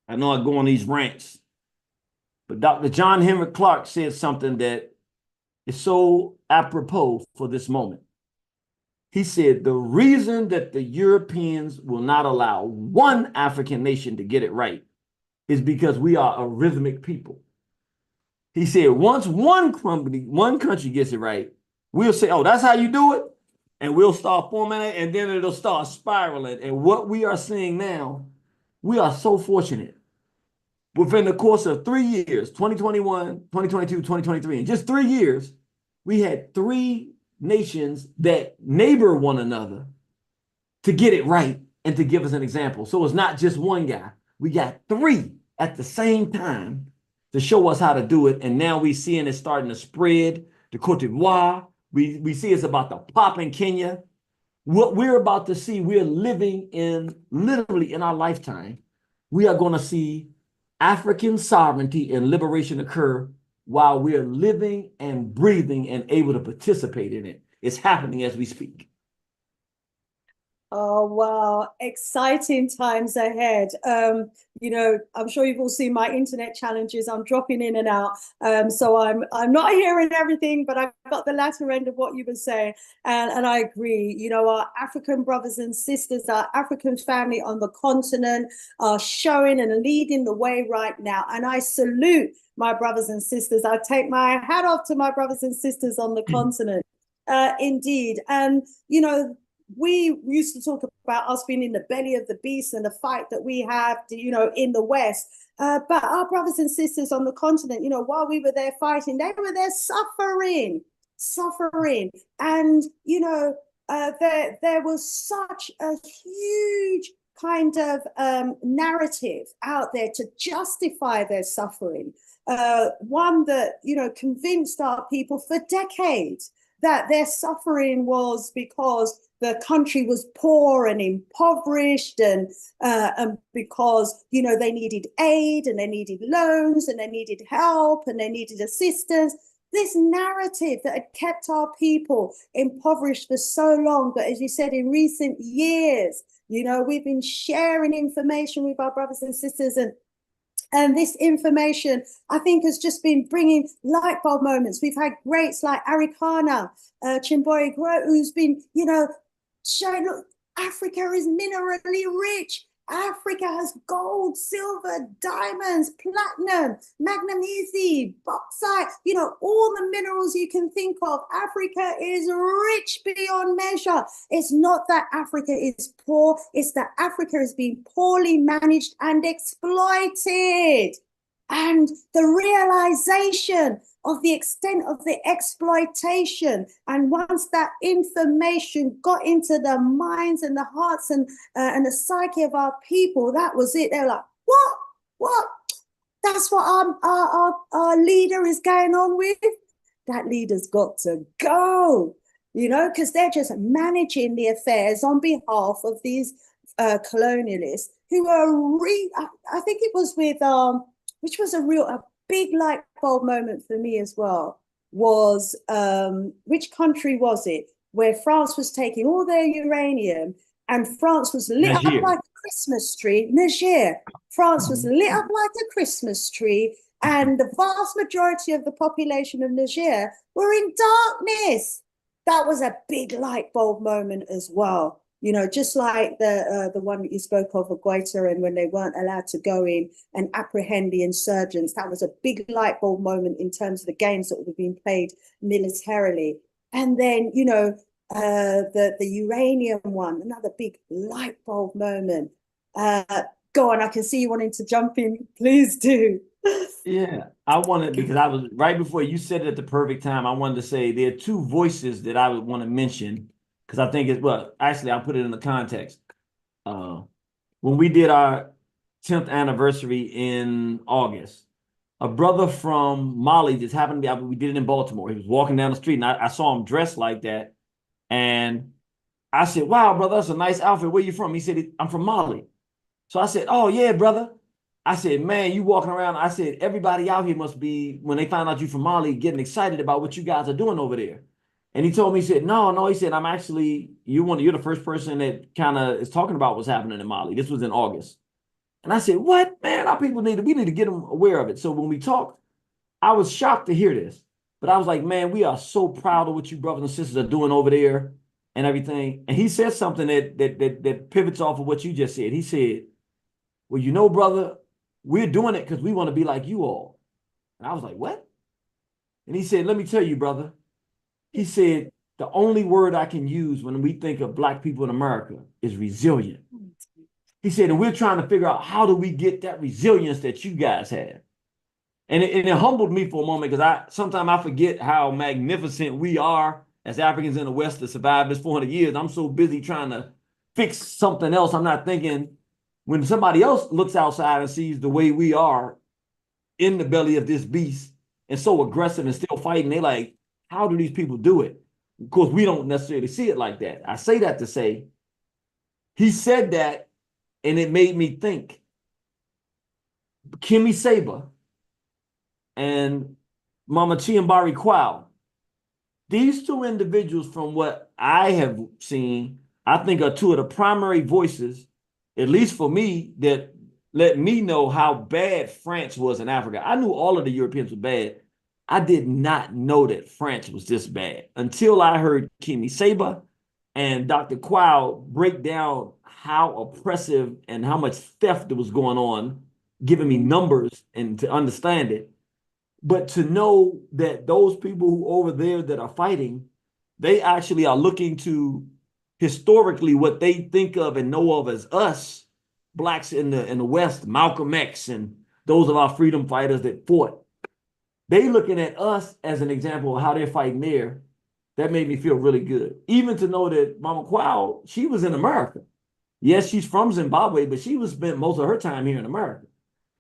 I know I go on these rants, but Dr. John Henrik Clarke said something that is so apropos for this moment. He said, the reason that the Europeans will not allow one African nation to get it right is because we are a rhythmic people. He said, once one country gets it right, we'll say, oh, that's how you do it? And we'll start forming it, and then it'll start spiraling. And what we are seeing now, we are so fortunate. Within the course of 3 years, 2021, 2022, 2023, in just 3 years, we had three nations that neighbor one another to get it right and to give us an example. So it's not just one guy. We got three at the same time to show us how to do it. And now we're seeing it starting to spread to Cote d'Ivoire. We see it's about to pop in Kenya. What we're about to see, we're living in, literally in our lifetime, we are going to see African sovereignty and liberation occur while we're living and breathing and able to participate in it. It's happening as we speak. Oh, wow. Exciting times ahead. You know, I'm sure you've all seen my internet challenges. I'm dropping in and out. So I'm not hearing everything, but I've got the latter end of what you were saying. And I agree. You know, our African brothers and sisters, our African family on the continent are showing and leading the way right now. And I salute my brothers and sisters. I take my hat off to my brothers and sisters on the continent. Indeed. And, you know, we used to talk about us being in the belly of the beast and the fight that we have, you know, in the West. But our brothers and sisters on the continent, you know, while we were there fighting, they were there suffering. And, you know, there was such a huge kind of narrative out there to justify their suffering. One that, you know, convinced our people for decades that their suffering was because the country was poor and impoverished, and because, you know, they needed aid and they needed loans and they needed help and they needed assistance. This narrative that had kept our people impoverished for so long, but as you said, in recent years, you know, we've been sharing information with our brothers and sisters, and this information, I think, has just been bringing light bulb moments. We've had greats like Arikana, Chimbori, who's been, you know, showing, look, Africa is minerally rich. Africa has gold, silver, diamonds, platinum, magnesium, bauxite, you know, all the minerals you can think of. Africa is rich beyond measure. It's not that Africa is poor, it's that Africa is being poorly managed and exploited. And the realization of the extent of the exploitation, and once that information got into the minds and the hearts and the psyche of our people, that was it. They're like, What? What? That's what our leader is going on with. That leader's got to go, because they're just managing the affairs on behalf of these colonialists who are I think it was with which was a big light bulb moment for me as well, was which country was it where France was taking all their uranium and France was lit up Niger. like a Christmas tree. Niger. France was lit up like a Christmas tree, and the vast majority of the population of Niger were in darkness. That was a big light bulb moment as well. Just like the one that you spoke of Goita, and when they weren't allowed to go in and apprehend the insurgents, that was a big light bulb moment in terms of the games that were being played militarily. And then, the uranium one, another big light bulb moment. Go on, I can see you wanting to jump in. Please do. Yeah, I wanted, because I was right before you said it at the perfect time. I wanted to say there are two voices that I would want to mention, because I think actually, I'll put it in the context. When we did our 10th anniversary in August, a brother from Mali just happened to be, we did it in Baltimore. He was walking down the street and I saw him dressed like that. And I said, wow, brother, that's a nice outfit. Where you from? He said, I'm from Mali. So I said, oh, yeah, brother. I said, man, you walking around. I said, everybody out here must be, when they find out you from Mali, getting excited about what you guys are doing over there. And he told me, he said, no, he said, I'm actually, you're the first person that kind of is talking about what's happening in Mali. This was in August. And I said, what, man, our people we need to get them aware of it. So when we talked, I was shocked to hear this, but I was like, man, we are so proud of what you brothers and sisters are doing over there and everything. And he said something that pivots off of what you just said. He said, well, brother, we're doing it because we want to be like you all. And I was like, what? And he said, let me tell you, brother. He said, the only word I can use when we think of Black people in America is resilient. He said, and we're trying to figure out how do we get that resilience that you guys have. And it humbled me for a moment, because sometimes I forget how magnificent we are as Africans in the West to survive this 400 years. I'm so busy trying to fix something else. I'm not thinking when somebody else looks outside and sees the way we are in the belly of this beast and so aggressive and still fighting, they're like, how do these people do it? Of course, we don't necessarily see it like that. I say that to say, he said that, and it made me think. Kimmy Saber and Mama Chiambari Kwao, these two individuals, from what I have seen, I think are two of the primary voices, at least for me, that let me know how bad France was in Africa. I knew all of the Europeans were bad. I did not know that France was this bad until I heard Kimmy Saber and Dr. Kwao break down how oppressive and how much theft there was going on, giving me numbers and to understand it. But to know that those people who over there that are fighting, they actually are looking to historically what they think of and know of as us, Blacks in the West, Malcolm X, and those of our freedom fighters that fought. They looking at us as an example of how they're fighting there. That made me feel really good. Even to know that Mama Kwao, she was in America. Yes, she's from Zimbabwe, but she was spent most of her time here in America.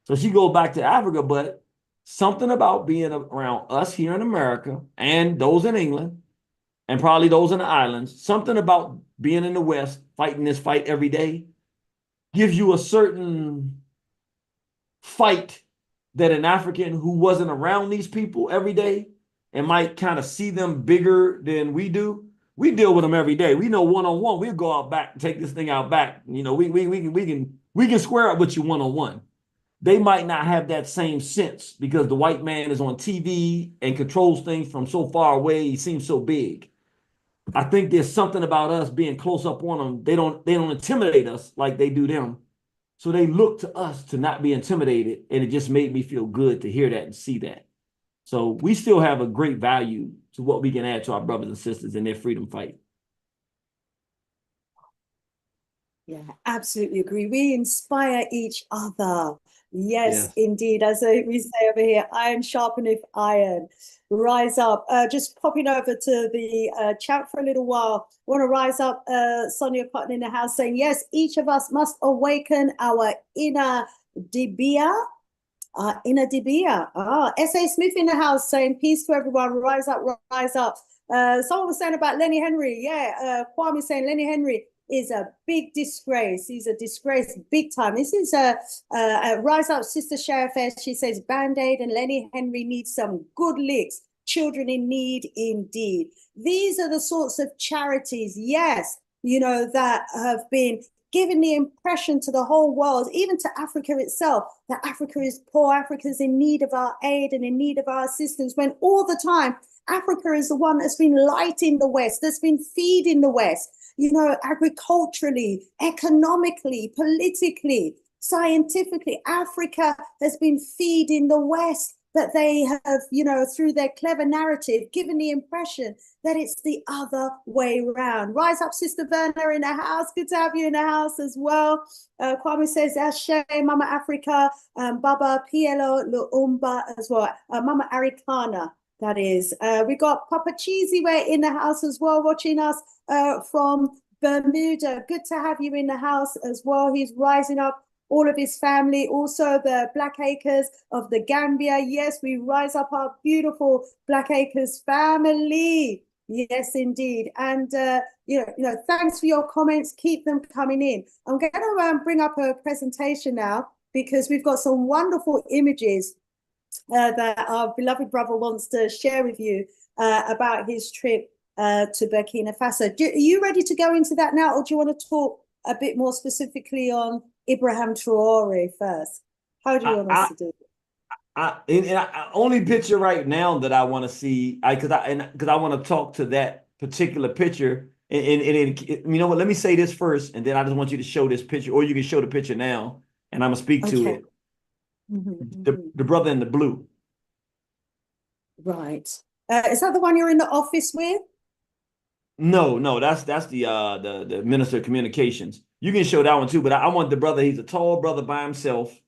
So she goes back to Africa, but something about being around us here in America and those in England and probably those in the islands, something about being in the West, fighting this fight every day, gives you a certain fight that an African who wasn't around these people every day and might kind of see them bigger than we do. We deal with them every day. We know one-on-one, we'll go out back and take this thing out back. We can square up with you one-on-one. They might not have that same sense because the white man is on TV and controls things from so far away. He seems so big. I think there's something about us being close up on them. They don't intimidate us like they do them. So they look to us to not be intimidated. And it just made me feel good to hear that and see that. So we still have a great value to what we can add to our brothers and sisters in their freedom fight. Yeah, absolutely agree. We inspire each other. Yes, indeed. As we say over here, iron sharpeneth iron. Rise up. Just popping over to the chat for a little while. Want to rise up, Sonia Cotton in the house saying, yes, each of us must awaken our inner Dibia. Inna Dibia. S.A. Smith in the house saying peace to everyone. Rise up, rise up. Someone was saying about Lenny Henry. Yeah, Kwame saying Lenny Henry is a big disgrace. He's a disgrace big time. This is a Rise Up Sister Sheriff. She says Band-Aid and Lenny Henry need some good licks. Children in need indeed. These are the sorts of charities, yes, that have been giving the impression to the whole world, even to Africa itself, that Africa is poor, Africa is in need of our aid and in need of our assistance, when all the time Africa is the one that's been lighting the West, that's been feeding the West, agriculturally, economically, politically, scientifically. Africa has been feeding the West, but they have, through their clever narrative, given the impression that it's the other way around. Rise up, Sister Verna in the house. Good to have you in the house as well. Kwame says, Ashe, Mama Africa, Baba Pielo Luumba as well. Mama Arikana, that is. We got Papa Cheesy Way in the house as well, watching us from Bermuda. Good to have you in the house as well. He's rising up all of his family, also the Black Acres of the Gambia. Yes, we rise up our beautiful Black Acres family. Yes, indeed. And, thanks for your comments. Keep them coming in. I'm going to bring up a presentation now because we've got some wonderful images that our beloved brother wants to share with you about his trip to Burkina Faso. Are you ready to go into that now, or do you want to talk a bit more specifically on Ibrahim Traore first? How do you want us to do it? Only picture right now that I want to see, because I want to talk to that particular picture. And you know what? Let me say this first, and then I just want you to show this picture, or you can show the picture now, and I'm gonna speak to it. The brother in the blue. Right. Is that the one you're in the office with? No, that's the Minister of Communications. You can show that one too, but I want the brother. He's a tall brother by himself,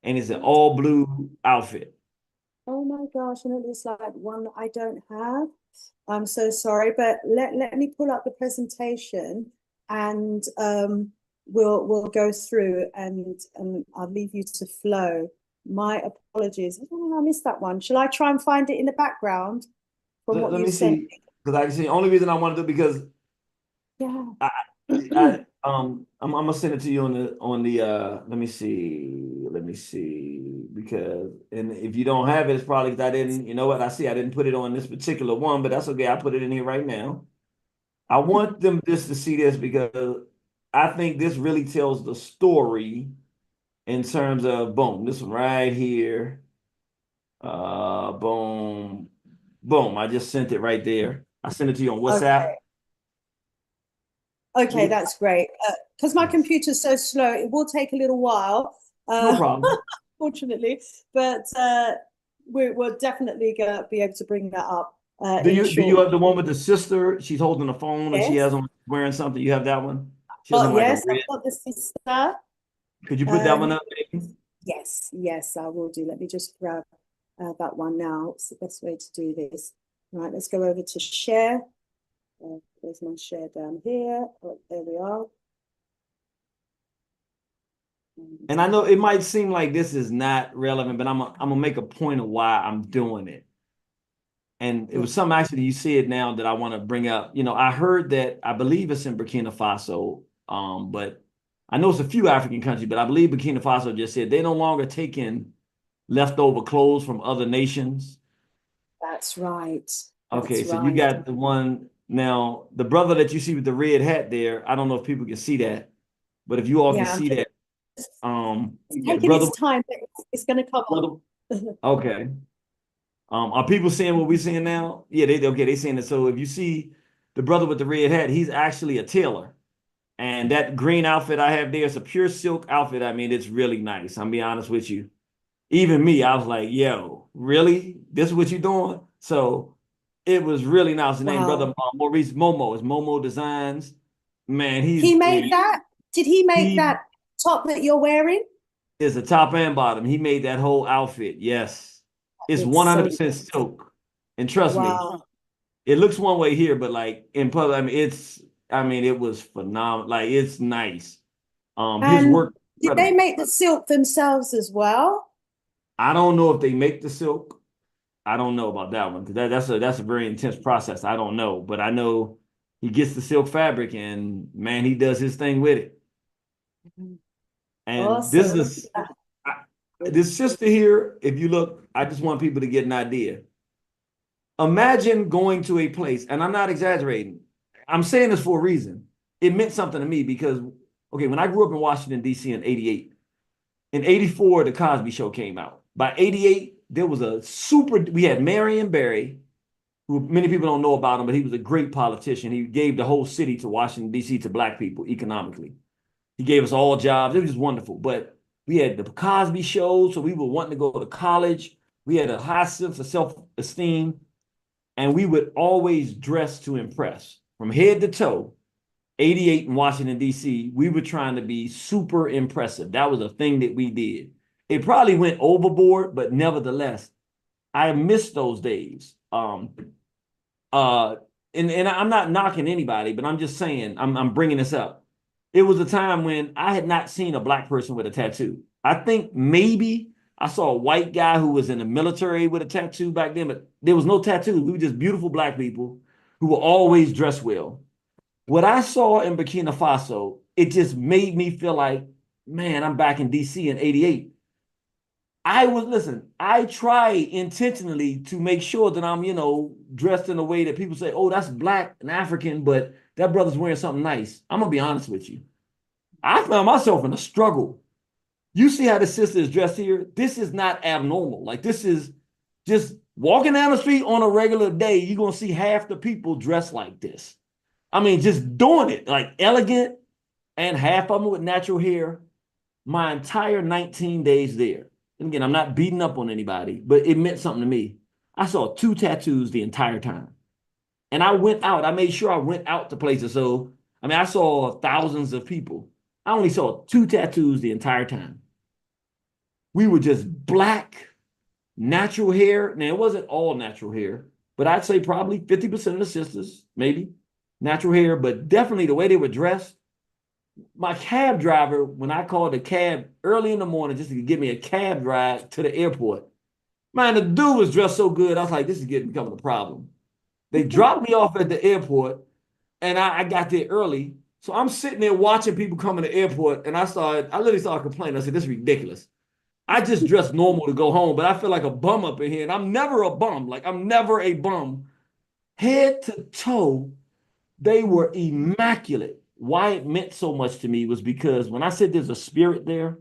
and he's an all blue outfit. Oh my gosh, and it looks like one that I don't have. I'm so sorry, but let me pull up the presentation, and we'll go through, and I'll leave you to flow. My apologies. Oh, I missed that one. Shall I try and find it in the background from what you sent? Because I see the only reason I want to do because I'm gonna send it to you on the let me see because, and if you don't have it, it's probably because I didn't, you know what, I didn't put it on this particular one, but that's okay. I put it in here right now. I want them just to see this because I think this really tells the story in terms of boom, this one right here. Boom. I just sent it right there. I sent it to you on WhatsApp. Okay, that's great. Because my computer's so slow, it will take a little while. No problem. Fortunately, but we're definitely going to be able to bring that up. Do you have the one with the sister? She's holding the phone and she has on wearing something. You have that one? Yes, I've got the sister. Could you put that one up? Yes, I will do. Let me just grab that one now. It's the best way to do this. Right, let's go over to share. There's my share down here. Oh, there we are. And I know it might seem like this is not relevant, but I'm gonna make a point of why I'm doing it. And it was something actually you see it now that I want to bring up. I heard that I believe it's in Burkina Faso, but I know it's a few African countries, but I believe Burkina Faso just said they no longer take in leftover clothes from other nations. That's right. Okay, so you got the one now, the brother that you see with the red hat there. I don't know if people can see that, but if you all can see that, it's taking its time, but it's going to come on. Okay. Are people seeing what we're seeing now? Yeah, they seeing it. So if you see the brother with the red hat, he's actually a tailor. And that green outfit I have there is a pure silk outfit. I mean, it's really nice. I'm being honest with you. Even me, I was like, yo, really? This is what you're doing? So it was really nice. His name, brother Maurice Momo. It's Momo Designs. Man, he made that? Did he make that top that you're wearing? It's a top and bottom. He made that whole outfit. Yes. It's 100% silk. And trust me, it looks one way here, but like in public, it was phenomenal. Like, it's nice. His work Did they make the silk themselves as well? I don't know if they make the silk. I don't know about that one because that's a very intense process. I don't know, but I know he gets the silk fabric and man, he does his thing with it. And Awesome. this sister here, if you look, I just want people to get an idea. Imagine going to a place, and I'm not exaggerating. I'm saying this for a reason. It meant something to me because, okay, when I grew up in Washington, D.C. in 88, in 84, the Cosby Show came out. By 88, there was we had Marion Barry, who many people don't know about him, but he was a great politician. He gave the whole city to Washington, D.C. to black people economically. He gave us all jobs. It was just wonderful. But we had the Cosby Show, so we were wanting to go to college. We had a high sense of self-esteem, and we would always dress to impress. From head to toe, 88 in Washington, D.C., we were trying to be super impressive. That was a thing that we did. It probably went overboard, but nevertheless, I miss those days. And I'm not knocking anybody, but I'm just saying, I'm bringing this up. It was a time when I had not seen a black person with a tattoo. I think maybe I saw a white guy who was in the military with a tattoo back then, but there was no tattoo. We were just beautiful black people who were always dressed well. What I saw in Burkina Faso, it just made me feel like, man, I'm back in DC in 88. I try intentionally to make sure that I'm, dressed in a way that people say, oh, that's black and African, but that brother's wearing something nice. I'm going to be honest with you. I found myself in a struggle. You see how the sister is dressed here? This is not abnormal. Like, this is just walking down the street on a regular day, you're going to see half the people dressed like this. I mean, just doing it, like elegant, and half of them with natural hair. My entire 19 days there. And again, I'm not beating up on anybody, but it meant something to me. I saw 2 tattoos the entire time. And I went out. I made sure I went out to places. So, I mean, I saw thousands of people. I only saw 2 tattoos the entire time. We were just black, natural hair. Now, it wasn't all natural hair, but I'd say probably 50% of the sisters, maybe, natural hair, but definitely the way they were dressed. My cab driver, when I called the cab early in the morning just to give me a cab ride to the airport, man, the dude was dressed so good. I was like, this is becoming a problem. They dropped me off at the airport, and I got there early. So I'm sitting there watching people come in the airport, and I literally started complaining. I said, this is ridiculous. I just dress normal to go home, but I feel like a bum up in here, and I'm never a bum. Like, I'm never a bum. Head to toe, they were immaculate. Why it meant so much to me was because when I said there's a spirit there,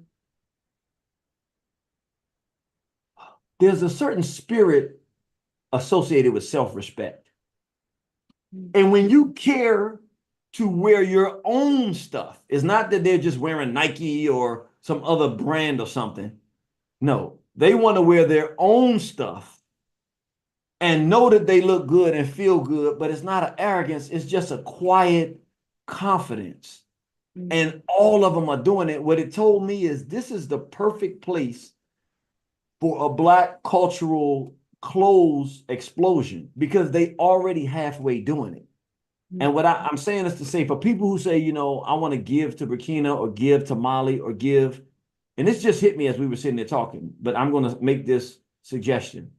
there's a certain spirit associated with self-respect. And when you care to wear your own stuff, it's not that they're just wearing Nike or some other brand or something. No, they want to wear their own stuff and know that they look good and feel good, but it's not an arrogance. It's just a quiet confidence. And all of them are doing it. What it told me is this is the perfect place for a black cultural clothes explosion because they already halfway doing it. And what I'm saying is to say for people who say, I want to give to Burkina or give to Mali or give, and this just hit me as we were sitting there talking, but I'm going to make this suggestion.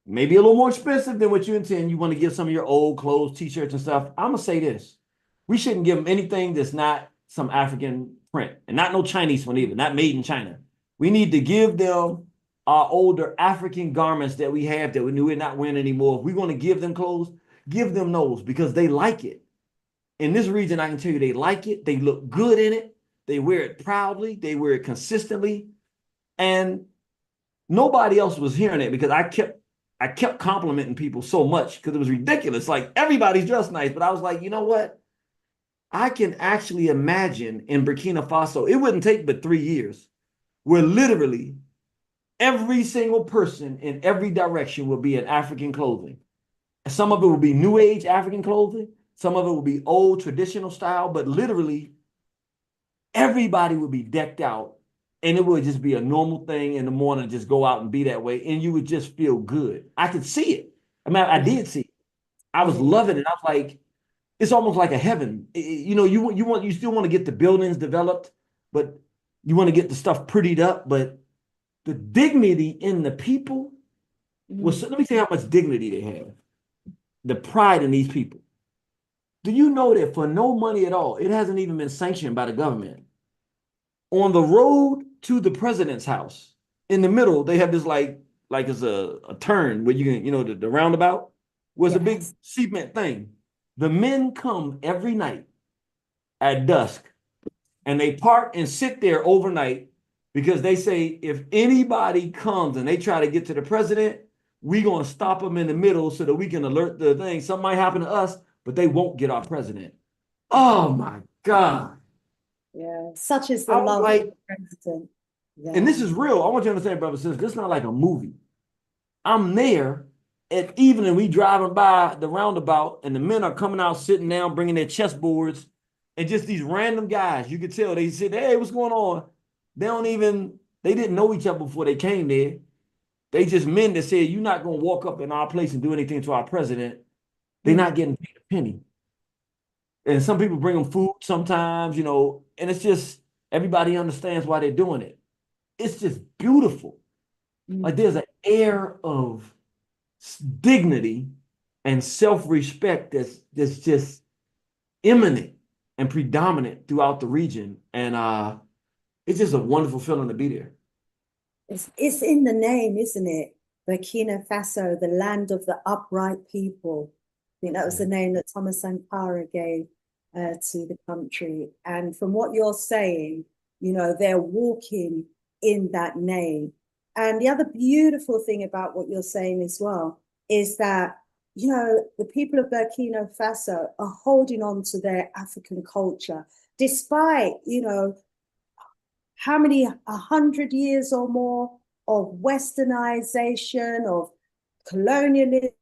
Maybe a little more expensive than what you intend. You want to give some of your old clothes, t-shirts and stuff. I'm going to say this. We shouldn't give them anything that's not some African print and not no Chinese one either, not made in China. We need to give them our older African garments that we have that we knew we're not wearing anymore. If we're going to give them clothes, give them those because they like it. In this region, I can tell you they like it. They look good in it. They wear it proudly. They wear it consistently. And nobody else was hearing it because I kept complimenting people so much because it was ridiculous. Like everybody's dressed nice, but I was like, you know what? I can actually imagine in Burkina Faso, it wouldn't take but 3 years where literally every single person in every direction will be in African clothing. Some of it will be new age African clothing. Some of it will be old traditional style, but literally everybody would be decked out and it would just be a normal thing in the morning, just go out and be that way. And you would just feel good. I could see it. I mean, I did see it. I was loving it. I was like, it's almost like a heaven. You still want to get the buildings developed. but you want to get the stuff prettied up, but the dignity in the people was, let me tell you how much dignity they have. The pride in these people. Do you know that for no money at all, it hasn't even been sanctioned by the government? On the road to the president's house, in the middle, they have this like it's a turn where you can, the roundabout was a big cement thing. The men come every night at dusk and they park and sit there overnight because they say if anybody comes and they try to get to the president, we're going to stop them in the middle so that we can alert the thing. Something might happen to us, but they won't get our president. Oh my God. Yeah, such is the love of the president. Yeah. And this is real. I want you to understand, brother, sister, this is not like a movie. I'm there at evening, we driving by the roundabout, and the men are coming out, sitting down, bringing their chessboards, and just these random guys. You could tell they said, "Hey, what's going on?" They didn't know each other before they came there. They just men that said, "You're not gonna walk up in our place and do anything to our president." They're not getting paid a penny. And some people bring them food sometimes, and it's just everybody understands why they're doing it. It's just beautiful. Like there's an air of dignity and self-respect that's just imminent and predominant throughout the region. And it's just a wonderful feeling to be there. It's in the name, isn't it? Burkina Faso, the land of the upright people. I think that was the name that Thomas Sankara gave to the country. And from what you're saying, they're walking in that name. And the other beautiful thing about what you're saying as well is that, the people of Burkina Faso are holding on to their African culture, despite, how many 100 years or more of westernization, of colonialism,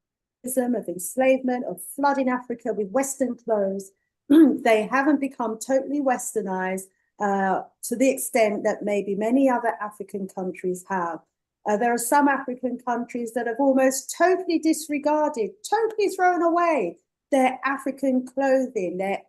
of enslavement, of flooding Africa with Western clothes. They haven't become totally westernized to the extent that maybe many other African countries have. There are some African countries that have almost totally disregarded, totally thrown away their African clothing, their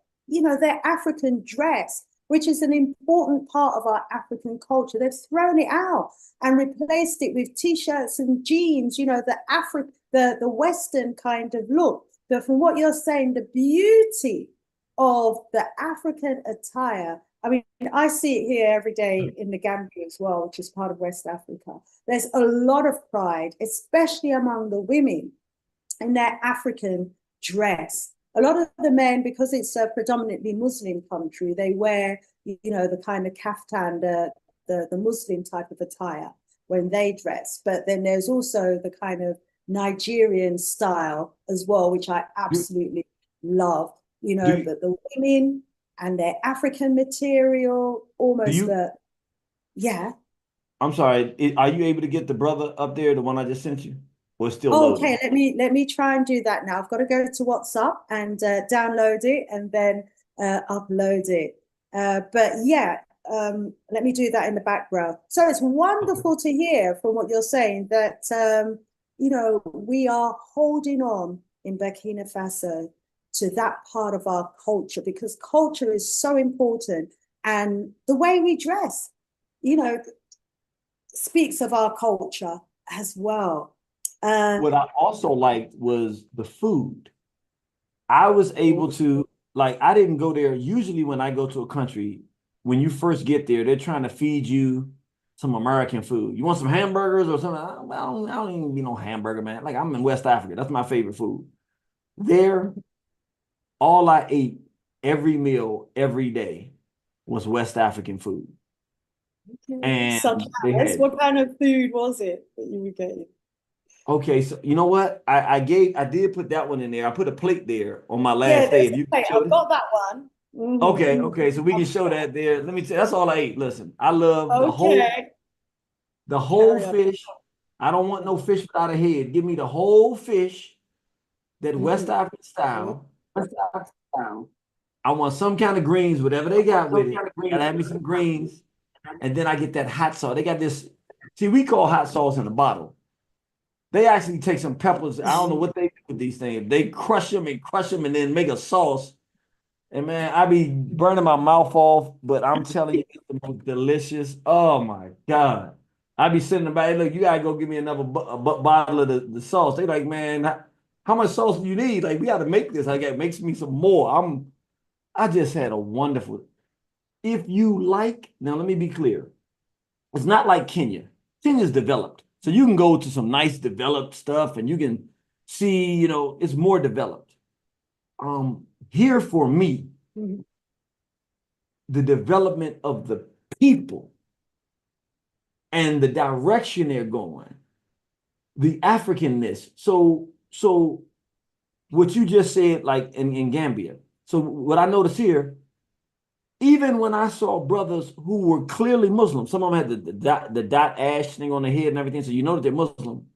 African dress, which is an important part of our African culture. They've thrown it out and replaced it with T-shirts and jeans, the Western kind of look. But from what you're saying, the beauty of the African attire, I mean, I see it here every day in the Gambia as well, which is part of West Africa. There's a lot of pride, especially among the women, in their African dress. A lot of the men, because it's a predominantly Muslim country, they wear, the kind of kaftan, the Muslim type of attire when they dress. But then there's also the kind of Nigerian style as well, which I absolutely love. The women and their African material, almost yeah. I'm sorry. Are you able to get the brother up there, the one I just sent you? Or it's still loading? Okay, let me try and do that now. I've got to go to WhatsApp and download it and then upload it. But yeah, let me do that in the background. So it's wonderful to hear from what you're saying that we are holding on in Burkina Faso to that part of our culture, because culture is so important, and the way we dress, speaks of our culture as well. What I also liked was the food. I was able to, I didn't go there. Usually when I go to a country, when you first get there, they're trying to feed you some American food. You want some hamburgers or something? I don't even be no hamburger, man. Like, I'm in West Africa. That's my favorite food. There, all I ate every meal, every day, was West African food. And what kind of food was it that you were getting? Okay, so you know what? I did put that one in there. I put a plate there on my last day. I've got that one. Okay, so we can show that there. Let me tell you, that's all I ate. Listen, I love the whole fish. I don't want no fish without a head. Give me the whole fish, that West African style. I want some kind of greens, whatever they got with it. Gotta have me some greens. And then I get that hot sauce. They got this. See, we call hot sauce in a bottle. They actually take some peppers. I don't know what they do with these things. They crush them and then make a sauce. And man, I be burning my mouth off, but I'm telling you, it's the most delicious. Oh my God. I be sitting about, look, you gotta go give me another bottle of the sauce. They like, man, how much sauce do you need? Like, we gotta make this. Like, it makes me some more. I just had a wonderful. If you like, now let me be clear. It's not like Kenya. Kenya's developed. So you can go to some nice developed stuff and you can see, it's more developed. Here for me, the development of the people and the direction they're going, the Africanness. So what you just said, like in Gambia. So what I noticed here, even when I saw brothers who were clearly Muslim, some of them had the dot ash thing on their head and everything, so you know that they're Muslim,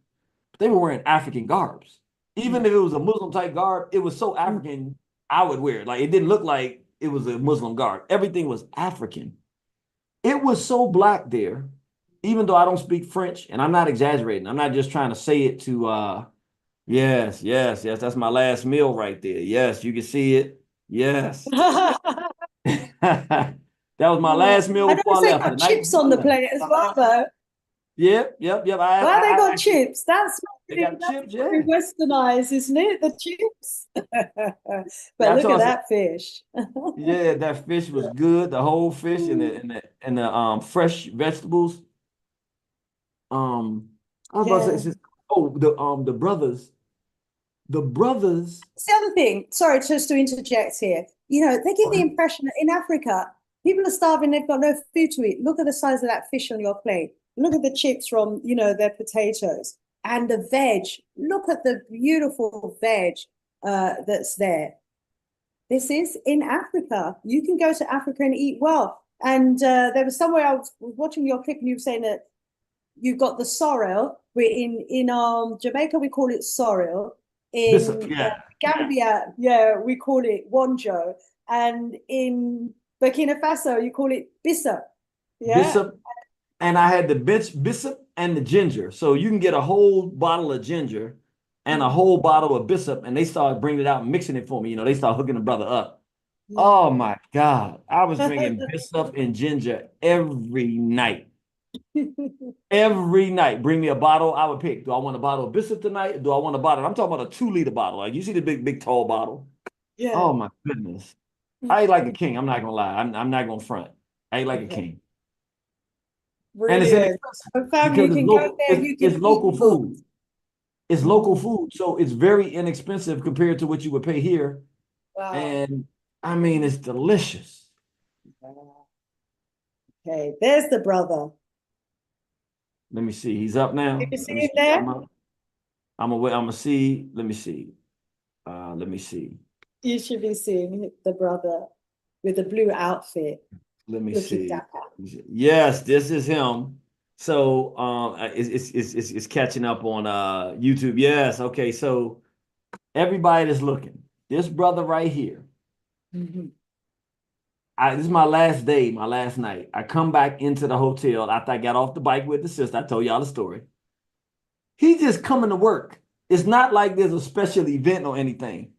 but they were wearing African garbs. Even if it was a Muslim type garb, it was so African, I would wear it. Like, it didn't look like it was a Muslim garb. Everything was African. It was so black there, even though I don't speak French, and I'm not exaggerating. I'm not just trying to say it to yes, yes, yes, that's my last meal right there. Yes, you can see it. Yes. That was my last meal I before I noticed they left. got chips on the plate as well, though. Yep, yep, yep. Why they got chips? They got chips, Very yeah. westernized, isn't it? The chips. But Yeah, I look at told her, that fish. yeah, that fish was good. The whole fish and the fresh vegetables. I was about to say, Yeah. the brothers. It's the other thing, sorry, just to interject here. They give the impression that in Africa, people are starving, they've got no food to eat. Look at the size of that fish on your plate. Look at the chips from, their potatoes and the veg. Look at the beautiful veg that's there. This is in Africa. You can go to Africa and eat well. And there was somewhere I was watching your clip and you were saying that you've got the sorrel. We're in Jamaica, we call it sorrel. Bishop, In yeah. Gambia, yeah, we call it wonjo. And in Burkina Faso, you call it bissa. Yeah. Bishop, and I had the bishop and the ginger. So you can get a whole bottle of ginger and a whole bottle of bishop, and they started bringing it out and mixing it for me. They start hooking the brother up. Oh my God. I was drinking bishop and ginger every night. Every night. Bring me a bottle. I would pick. Do I want a bottle of bishop tonight? Do I want a bottle? I'm talking about a 2 liter bottle. Like, you see the big, big, tall bottle. Yeah. Oh my goodness. I ate like a king. I'm not gonna lie. I'm not gonna front. I ate like a king. And it's Brilliant. inexpensive Family, because you it's can go local. there, It's, you can it's eat local good. food. It's local food, so it's very inexpensive compared to what you would pay here. Wow. And I mean, it's delicious. Okay, there's the brother. Let me see. He's up now. You can see Let me him see. there? I'm gonna see. Let me see. Let me see. You should be seeing the brother with the blue outfit. Let me Looking see. dapper. Yes, this is him. So it's catching up on YouTube. Yes, okay. So everybody that's looking, this brother right here. This is my last day, my last night. I come back into the hotel after I got off the bike with the sister. I told y'all the story. He just coming to work. It's not like there's a special event or anything.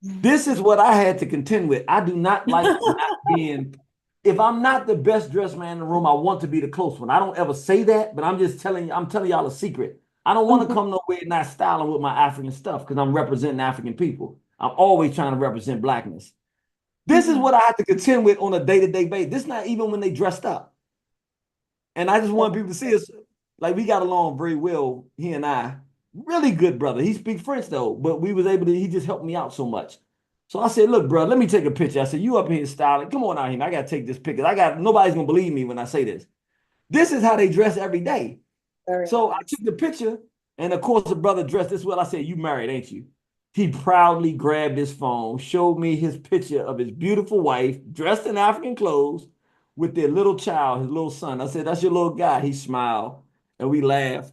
This is what I had to contend with. I do not like not being, if I'm not the best dressed man in the room, I want to be the close one. I don't ever say that, but I'm just telling you, I'm telling y'all a secret. I don't want to come nowhere not styling with my African stuff because I'm representing African people. I'm always trying to represent blackness. This is what I have to contend with on a day-to-day basis. This is not even when they dressed up. And I just want people to see us like we got along very well, he and I. Really good brother. He speaks French though, but we was able to, he just helped me out so much. So I said, look, bro, let me take a picture. I said, you up here styling. Come on out here. I got to take this picture. Nobody's going to believe me when I say this. This is how they dress every day. So I took the picture, and of course the brother dressed this well. I said, you married, ain't you? He proudly grabbed his phone, showed me his picture of his beautiful wife, dressed in African clothes, with their little child, his little son. I said, that's your little guy. He smiled, and we laughed.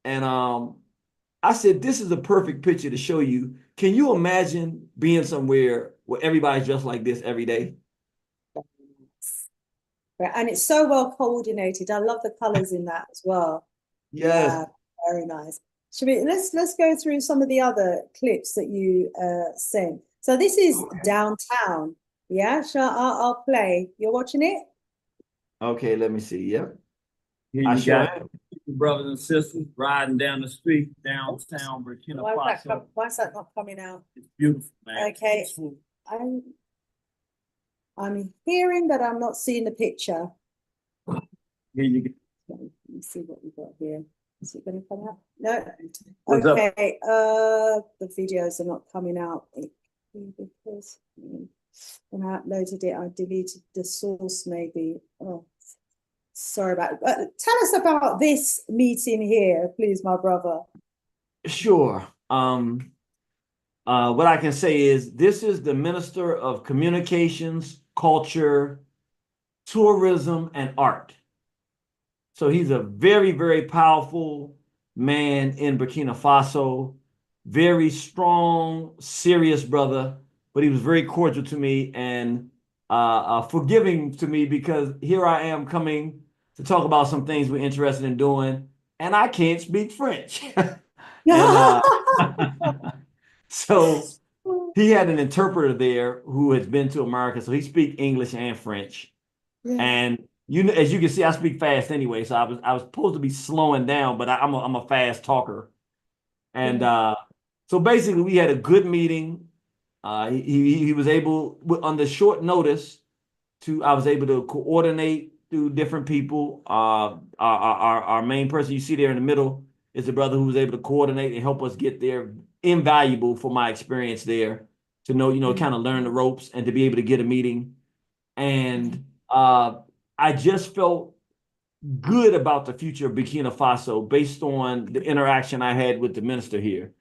And I said, this is a perfect picture to show you. Can you imagine being somewhere where everybody's dressed like this every day? And it's so well coordinated. I love the colors in that as well. Yes. Yeah, very nice. Let's go through some of the other clips that you sent. So this is downtown. Yeah, sure. I'll play. You're watching it? Okay, let me see. Yep. Here I you sure got am. brothers and sisters riding down the street downtown Burkina Faso. Why is that not coming out? It's beautiful, man. Okay. I'm hearing that I'm not seeing the picture. Here you go. Let me see what we've got here. Is it going to come out? No. What's up? Okay. The videos are not coming out because when I uploaded it, I deleted the source. Maybe. Oh, sorry about it. Tell us about this meeting here, please, my brother. Sure. What I can say is this is the Minister of Communications, Culture, Tourism, and Art. So he's a very, very powerful man in Burkina Faso, very strong, serious brother, but he was very cordial to me and forgiving to me because here I am coming to talk about some things we're interested in doing, and I can't speak French. And so he had an interpreter there who has been to America, so he speaks English and French. Yeah. And you know, as you can see, I speak fast anyway, so I was supposed to be slowing down, but I'm a fast talker. And so basically, we had a good meeting. He was able, under short notice, I was able to coordinate through different people. Our main person you see there in the middle is the brother who was able to coordinate and help us get there. Invaluable for my experience there to know, kind of learn the ropes and to be able to get a meeting. And I just felt good about the future of Burkina Faso based on the interaction I had with the minister here.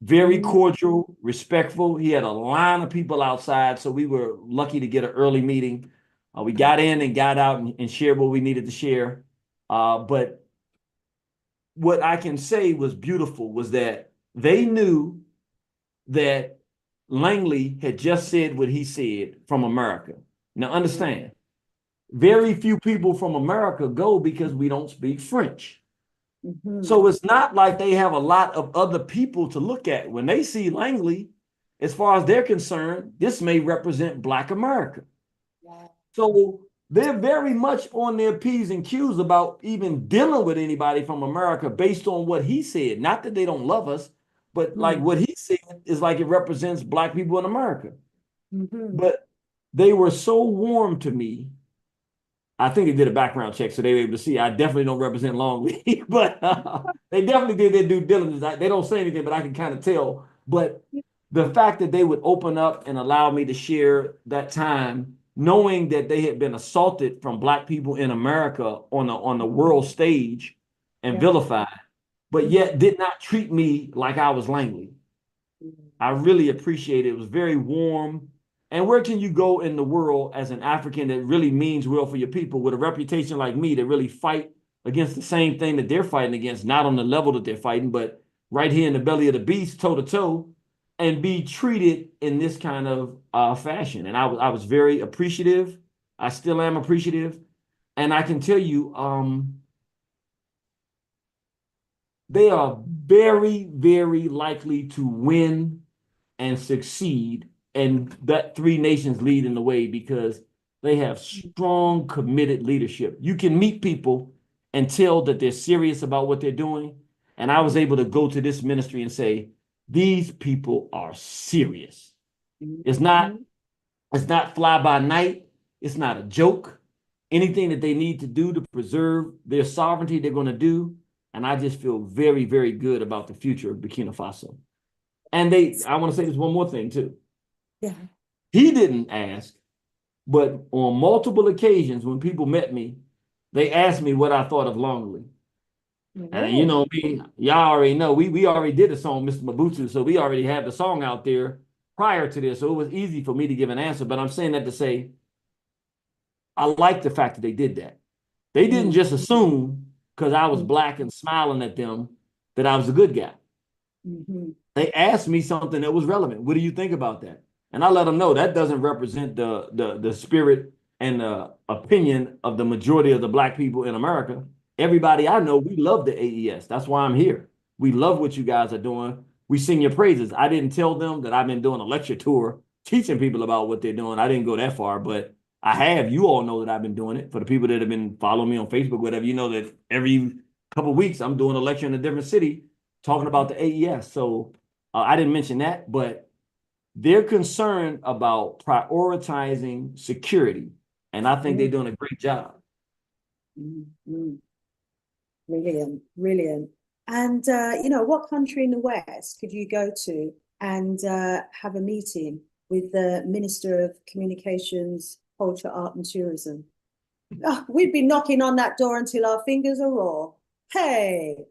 Very cordial, respectful. He had a line of people outside, so we were lucky to get an early meeting. We got in and got out and shared what we needed to share. But what I can say was beautiful was that they knew that Langley had just said what he said from America. Now, understand, very few people from America go because we don't speak French. So it's not like they have a lot of other people to look at. When they see Langley, as far as they're concerned, this may represent Black America. So they're very much on their P's and Q's about even dealing with anybody from America based on what he said. Not that they don't love us, but like what he said is like it represents Black people in America. But they were so warm to me. I think they did a background check, so they were able to see I definitely don't represent Longley, but they definitely did their due diligence. They don't say anything, but I can kind of tell. But the fact that they would open up and allow me to share that time, knowing that they had been assaulted from Black people in America on the world stage and vilified, but yet did not treat me like I was Langley. I really appreciate it. It was very warm. And where can you go in the world as an African that really means well for your people with a reputation like me that really fight against the same thing that they're fighting against, not on the level that they're fighting, but right here in the belly of the beast, toe to toe, and be treated in this kind of fashion. And I was very appreciative. I still am appreciative. And I can tell you, they are very, very likely to win and succeed. And that three nations lead in the way because they have strong, committed leadership. You can meet people and tell that they're serious about what they're doing. And I was able to go to this ministry and say, these people are serious. It's not fly by night. It's not a joke. Anything that they need to do to preserve their sovereignty, they're going to do. And I just feel very, very good about the future of Burkina Faso. And I want to say this one more thing too. Yeah. He didn't ask, but on multiple occasions when people met me, they asked me what I thought of Longley. And you know me, y'all already know, we already did a song, Mr. Mabutu, so we already had the song out there prior to this, so it was easy for me to give an answer, but I'm saying that to say, I like the fact that they did that. They didn't just assume because I was Black and smiling at them that I was a good guy. They asked me something that was relevant. What do you think about that? And I let them know that doesn't represent the spirit and the opinion of the majority of the Black people in America. Everybody I know, we love the AES. That's why I'm here. We love what you guys are doing. We sing your praises. I didn't tell them that I've been doing a lecture tour teaching people about what they're doing. I didn't go that far, but I have. You all know that I've been doing it. For the people that have been following me on Facebook, whatever, you know that every couple of weeks I'm doing a lecture in a different city talking about the AES. So I didn't mention that, but they're concerned about prioritizing security. And I think they're doing a great job. Mm-hmm. Brilliant, brilliant. And, what country in the West could you go to and have a meeting with the Minister of Communications, Culture, Art and Tourism? Oh, we'd be knocking on that door until our fingers are raw. Hey,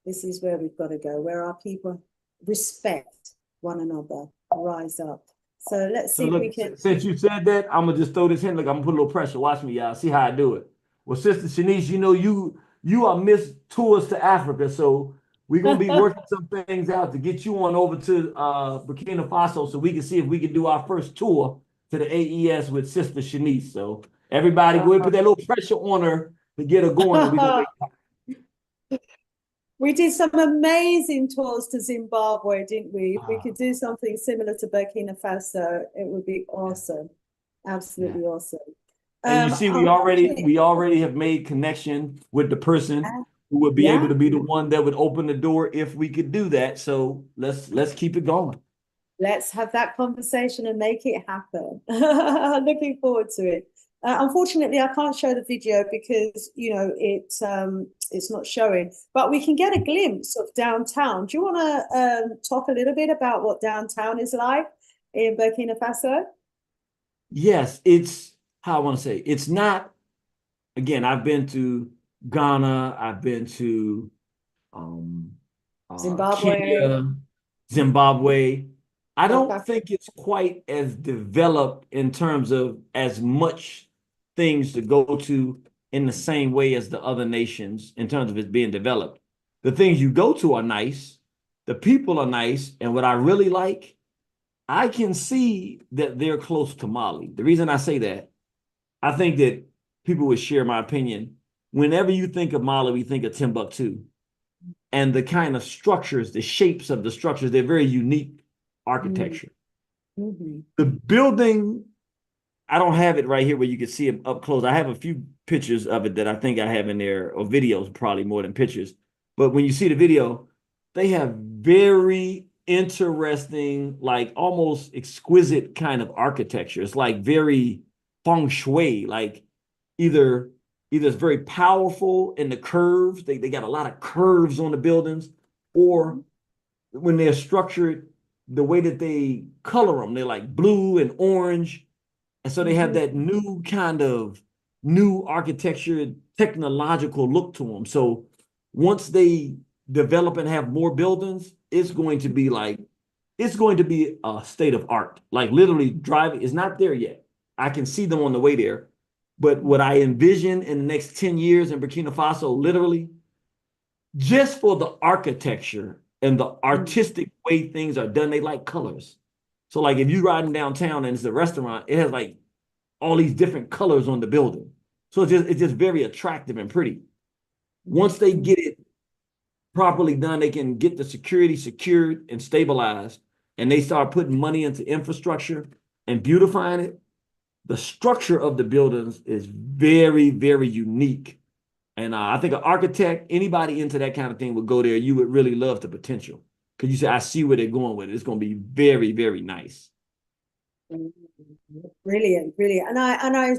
this is where we've got to go, where our people respect one another, rise up. So let's see if we can. Since you said that, I'm going to just throw this in. Look, I'm going to put a little pressure. Watch me, y'all. See how I do it. Well, Sister Shanice, you are Miss Tours to Africa, so we're going to be working some things out to get you on over to Burkina Faso so we can see if we can do our first tour to the AES with Sister Shanice. So everybody go and put that little pressure on her to get her going. And we can We did some amazing tours to Zimbabwe, didn't we? If we could do something similar to Burkina Faso, it would be awesome. Absolutely awesome. And you see, we already have made connection with the person who would be able to be the one that would open the door if we could do that. So let's keep it going. Let's have that conversation and make it happen. Looking forward to it. Unfortunately, I can't show the video because it's not showing, but we can get a glimpse of downtown. Do you want to talk a little bit about what downtown is like in Burkina Faso? Yes, it's how I want to say. It's not. Again, I've been to Ghana. I've been to Zimbabwe. Kenya, Zimbabwe. I don't think it's quite as developed in terms of as much things to go to in the same way as the other nations in terms of it being developed. The things you go to are nice. The people are nice. And what I really like, I can see that they're close to Mali. The reason I say that, I think that people would share my opinion. Whenever you think of Mali, we think of Timbuktu. And the kind of structures, the shapes of the structures, they're very unique architecture. Mm-hmm. The building, I don't have it right here where you can see it up close. I have a few pictures of it that I think I have in there, or videos probably more than pictures. But when you see the video, they have very interesting, like almost exquisite kind of architecture. It's like very feng shui, like either it's very powerful in the curves. They got a lot of curves on the buildings, or when they're structured, the way that they color them, they're like blue and orange. And so they have that new architecture, technological look to them. So once they develop and have more buildings, it's going to be a state of art. Like literally driving is not there yet. I can see them on the way there. But what I envision in the next 10 years in Burkina Faso, literally, just for the architecture and the artistic way things are done, they like colors. So like if you're riding downtown and it's a restaurant, it has like all these different colors on the building. So it's just very attractive and pretty. Once they get it properly done, they can get the security secured and stabilized, and they start putting money into infrastructure and beautifying it. The structure of the buildings is very, very unique. And I think an architect, anybody into that kind of thing would go there. You would really love the potential. Because you say, I see where they're going with it. It's going to be very, very nice. Brilliant, brilliant. And I,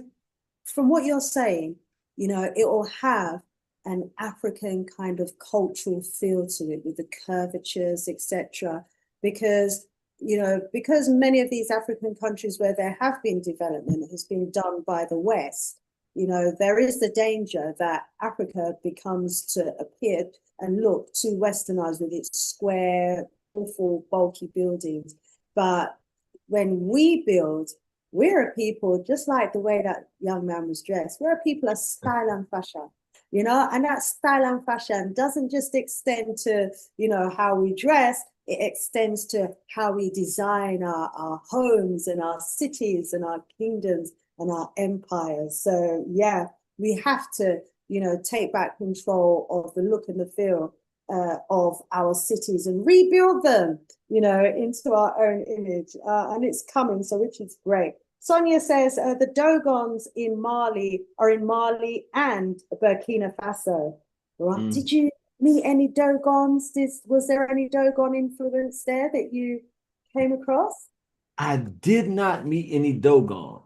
from what you're saying, it will have an African kind of cultural feel to it with the curvatures, etc. Because many of these African countries where there have been development has been done by the West, there is the danger that Africa becomes to appear and look too westernized with its square, awful, bulky buildings. But when we build, we're a people, just like the way that young man was dressed, we're a people of style and fashion. And that style and fashion doesn't just extend to, how we dress, it extends to how we design our homes and our cities and our kingdoms and our empires. So, yeah, we have to, take back control of the look and the feel of our cities and rebuild them, you know, into our own image. And it's coming, so which is great. Sonia says the Dogons in Mali are in Mali and Burkina Faso. Right. Did you meet any Dogons? Was there any Dogon influence there that you came across? I did not meet any Dogon,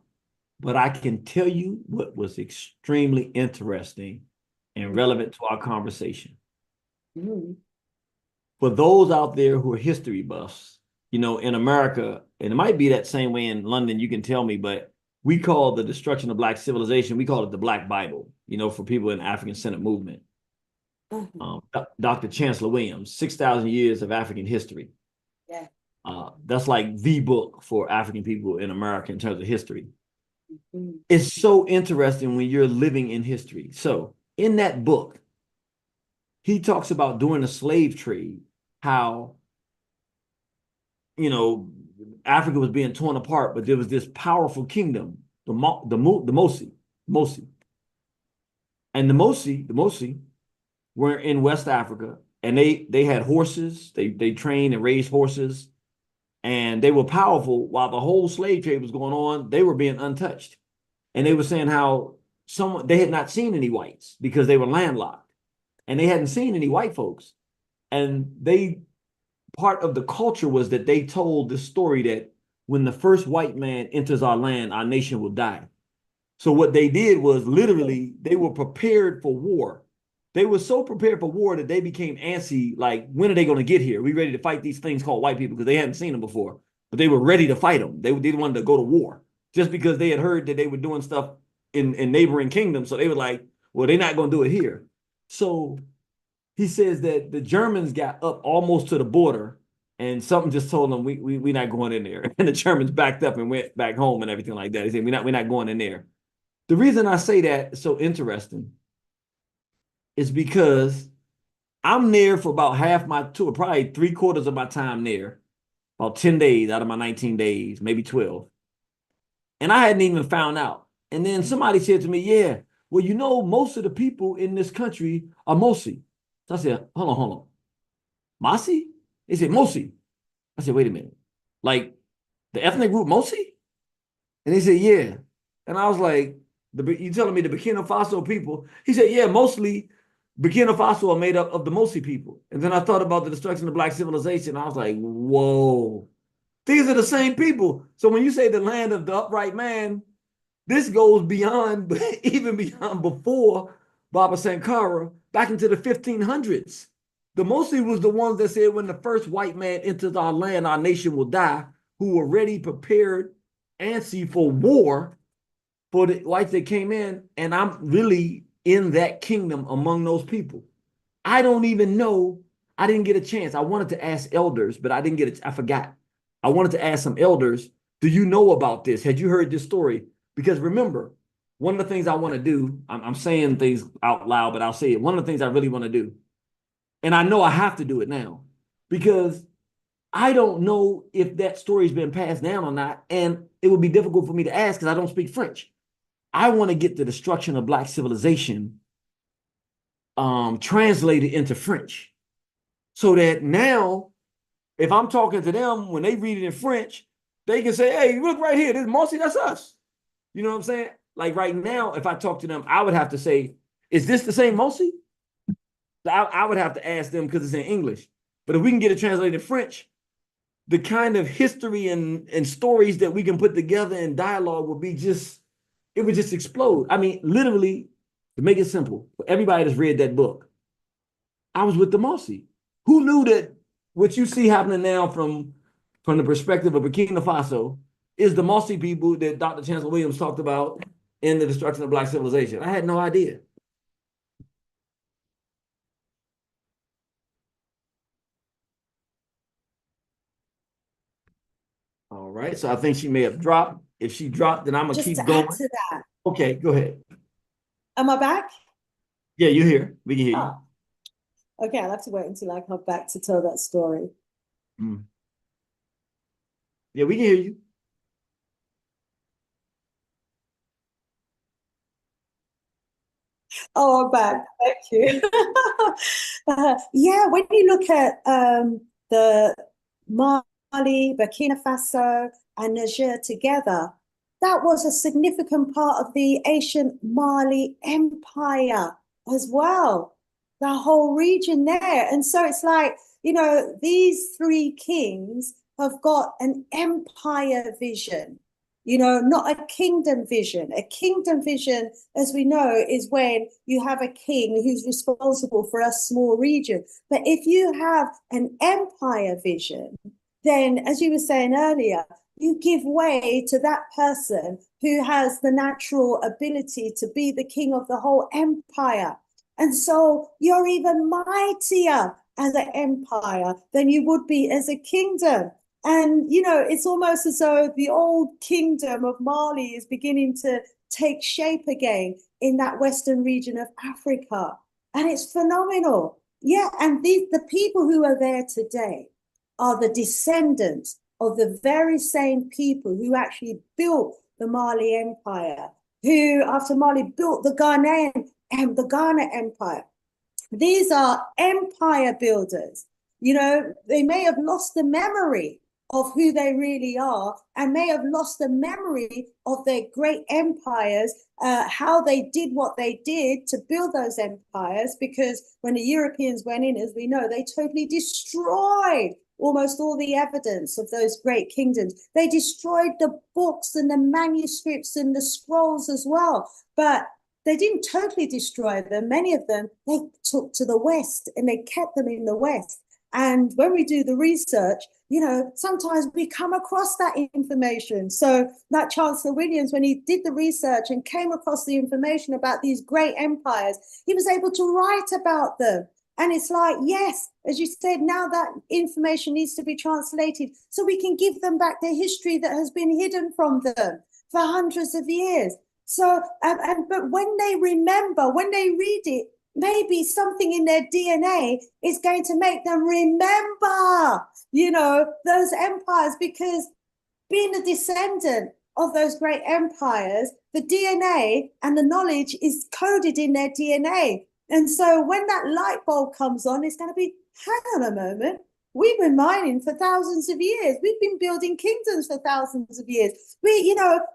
but I can tell you what was extremely interesting and relevant to our conversation. For those out there who are history buffs, you know, in America, and it might be that same way in London, you can tell me, but we call the destruction of Black civilization, we call it the Black Bible, you know, for people in the African Senate movement. Dr. Chancellor Williams, 6,000 years of African history. Yeah. That's like the book for African people in America in terms of history. It's so interesting when you're living in history. So in that book, he talks about during the slave trade, how, you know, Africa was being torn apart, but there was this powerful kingdom, the Mosi. And the Mosi were in West Africa, and they had horses, they trained and raised horses, and they were powerful. While the whole slave trade was going on, they were being untouched. And they were saying how they had not seen any whites because they were landlocked, and they hadn't seen any white folks. And part of the culture was that they told the story that when the first white man enters our land, our nation will die. So what they did was literally they were prepared for war. They were so prepared for war that they became antsy, like, when are they going to get here? We ready to fight these things called white people, because they hadn't seen them before, but they were ready to fight them. They wanted to go to war just because they had heard that they were doing stuff in neighboring kingdoms. So they were like, well, they're not going to do it here. So he says that the Germans got up almost to the border, and something just told them, we're not going in there. And the Germans backed up and went back home and everything like that. He said, we're not going in there. The reason I say that is so interesting is because I'm there for about half my tour, probably 3/4 of my time there, about 10 days out of my 19 days, maybe 12. And I hadn't even found out. And then somebody said to me, yeah, well, you know, most of the people in this country are Mosi. So I said, hold on. Masi? They said, Mosi. I said, wait a minute. Like the ethnic group Mosi? And they said, yeah. And I was like, you telling me the Burkina Faso people? He said, yeah, mostly Burkina Faso are made up of the Mosi people. And then I thought about the destruction of Black civilization. I was like, whoa, these are the same people. So when you say the land of the upright man, this goes beyond, even beyond before Baba Sankara, back into the 1500s. The Mosi was the ones that said when the first white man enters our land, our nation will die, who were ready, prepared, antsy for war for the whites that came in. And I'm really in that kingdom among those people. I don't even know. I didn't get a chance. I wanted to ask elders, but I didn't get it. I forgot. I wanted to ask some elders, do you know about this? Had you heard this story? Because remember, one of the things I want to do, I'm saying things out loud, but I'll say it. One of the things I really want to do, and I know I have to do it now, because I don't know if that story's been passed down or not, and it would be difficult for me to ask because I don't speak French. I want to get the destruction of Black civilization translated into French, so that now, if I'm talking to them, when they read it in French, they can say, hey, look right here, this Mosi, that's us. You know what I'm saying? Like right now, if I talk to them, I would have to say, is this the same Mosi? I would have to ask them because it's in English. But if we can get it translated in French, the kind of history and stories that we can put together in dialogue would be just, it would just explode. I mean, literally, to make it simple, for everybody that's read that book, I was with the Mosi. Who knew that what you see happening now from the perspective of Burkina Faso is the Mosi people that Dr. Chancellor Williams talked about in the destruction of Black civilization? I had no idea. All right, so I think she may have dropped. If she dropped, then I'm gonna keep going. Just to add to that. Okay, go ahead. Am I back? Yeah, you're here. We can hear you. Okay, I'll have to wait until I come back to tell that story. Yeah, we can hear you. Oh, I'm back. Thank you. Yeah, when you look at the Mali, Burkina Faso, and Niger together, that was a significant part of the ancient Mali Empire as well, the whole region there. And so it's like, these three kings have got an empire vision, not a kingdom vision. A kingdom vision, as we know, is when you have a king who's responsible for a small region. But if you have an empire vision, then, as you were saying earlier, you give way to that person who has the natural ability to be the king of the whole empire. And so you're even mightier as an empire than you would be as a kingdom. And, it's almost as though the old kingdom of Mali is beginning to take shape again in that western region of Africa. And it's phenomenal. Yeah, and the people who are there today are the descendants of the very same people who actually built the Mali Empire, who, after Mali, built the Ghana Empire. These are empire builders. They may have lost the memory of who they really are and may have lost the memory of their great empires, how they did what they did to build those empires, because when the Europeans went in, as we know, they totally destroyed almost all the evidence of those great kingdoms. They destroyed the books and the manuscripts and the scrolls as well. But they didn't totally destroy them. Many of them they took to the West and they kept them in the West. And when we do the research, sometimes we come across that information. So that Chancellor Williams, when he did the research and came across the information about these great empires, he was able to write about them. And it's like, yes, as you said, now that information needs to be translated so we can give them back the history that has been hidden from them for hundreds of years. So, but when they remember, when they read it, maybe something in their DNA is going to make them remember, those empires, because being a descendant of those great empires, the DNA and the knowledge is coded in their DNA. And so when that light bulb comes on, it's going to be, hang on a moment, we've been mining for thousands of years. We've been building kingdoms for thousands of years. We're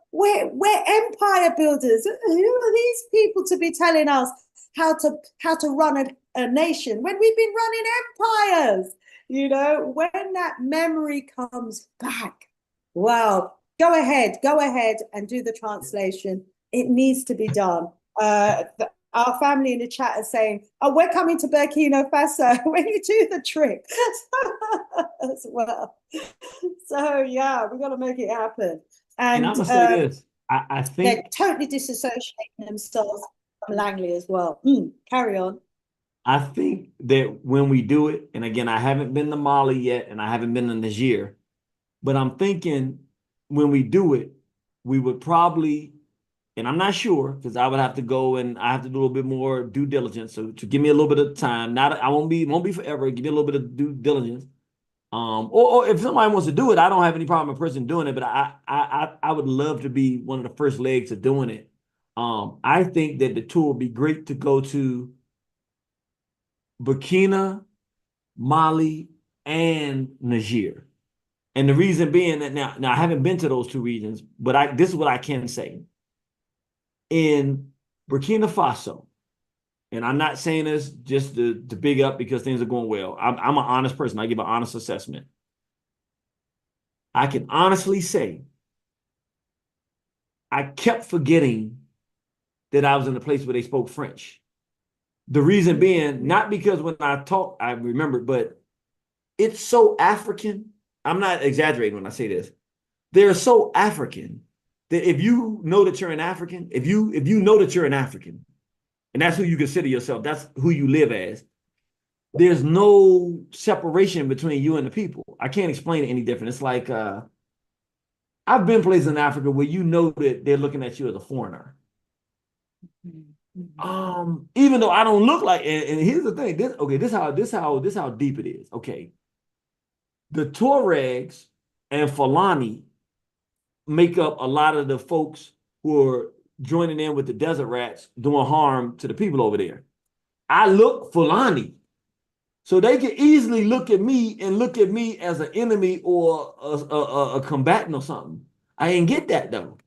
empire builders. Who are these people to be telling us how to run a nation when we've been running empires? When that memory comes back, wow, go ahead and do the translation. It needs to be done. Our family in the chat is saying, oh, we're coming to Burkina Faso when you do the trip as well. So, yeah, we've got to make it happen. And I'm going to say this. I think they're totally disassociating themselves from Langley as well. Carry on. I think that when we do it, and again, I haven't been to Mali yet, and I haven't been to Niger, but I'm thinking when we do it, we would probably, and I'm not sure, because I would have to go and I have to do a little bit more due diligence. So to give me a little bit of time, I won't be forever. Give me a little bit of due diligence. Or if somebody wants to do it, I don't have any problem with a person doing it. But I would love to be one of the first legs of doing it. I think that the tour would be great to go to Burkina, Mali, and Niger. And the reason being that now I haven't been to those two regions, but this is what I can say. In Burkina Faso, and I'm not saying this just to big up because things are going well. I'm an honest person. I give an honest assessment. I can honestly say I kept forgetting that I was in a place where they spoke French. The reason being, not because when I talk, I remember, but it's so African. I'm not exaggerating when I say this. They're so African that if you know that you're an African, if you know that you're an African, and that's who you consider yourself, that's who you live as, there's no separation between you and the people. I can't explain it any different. It's like, I've been places in Africa where you know that they're looking at you as a foreigner. Even though I don't look like, and here's the thing, this how deep it is. Okay. The Tuaregs and Fulani make up a lot of the folks who are joining in with the desert rats doing harm to the people over there. I look Fulani. So they can easily look at me as an enemy or a combatant or something. I didn't get that though.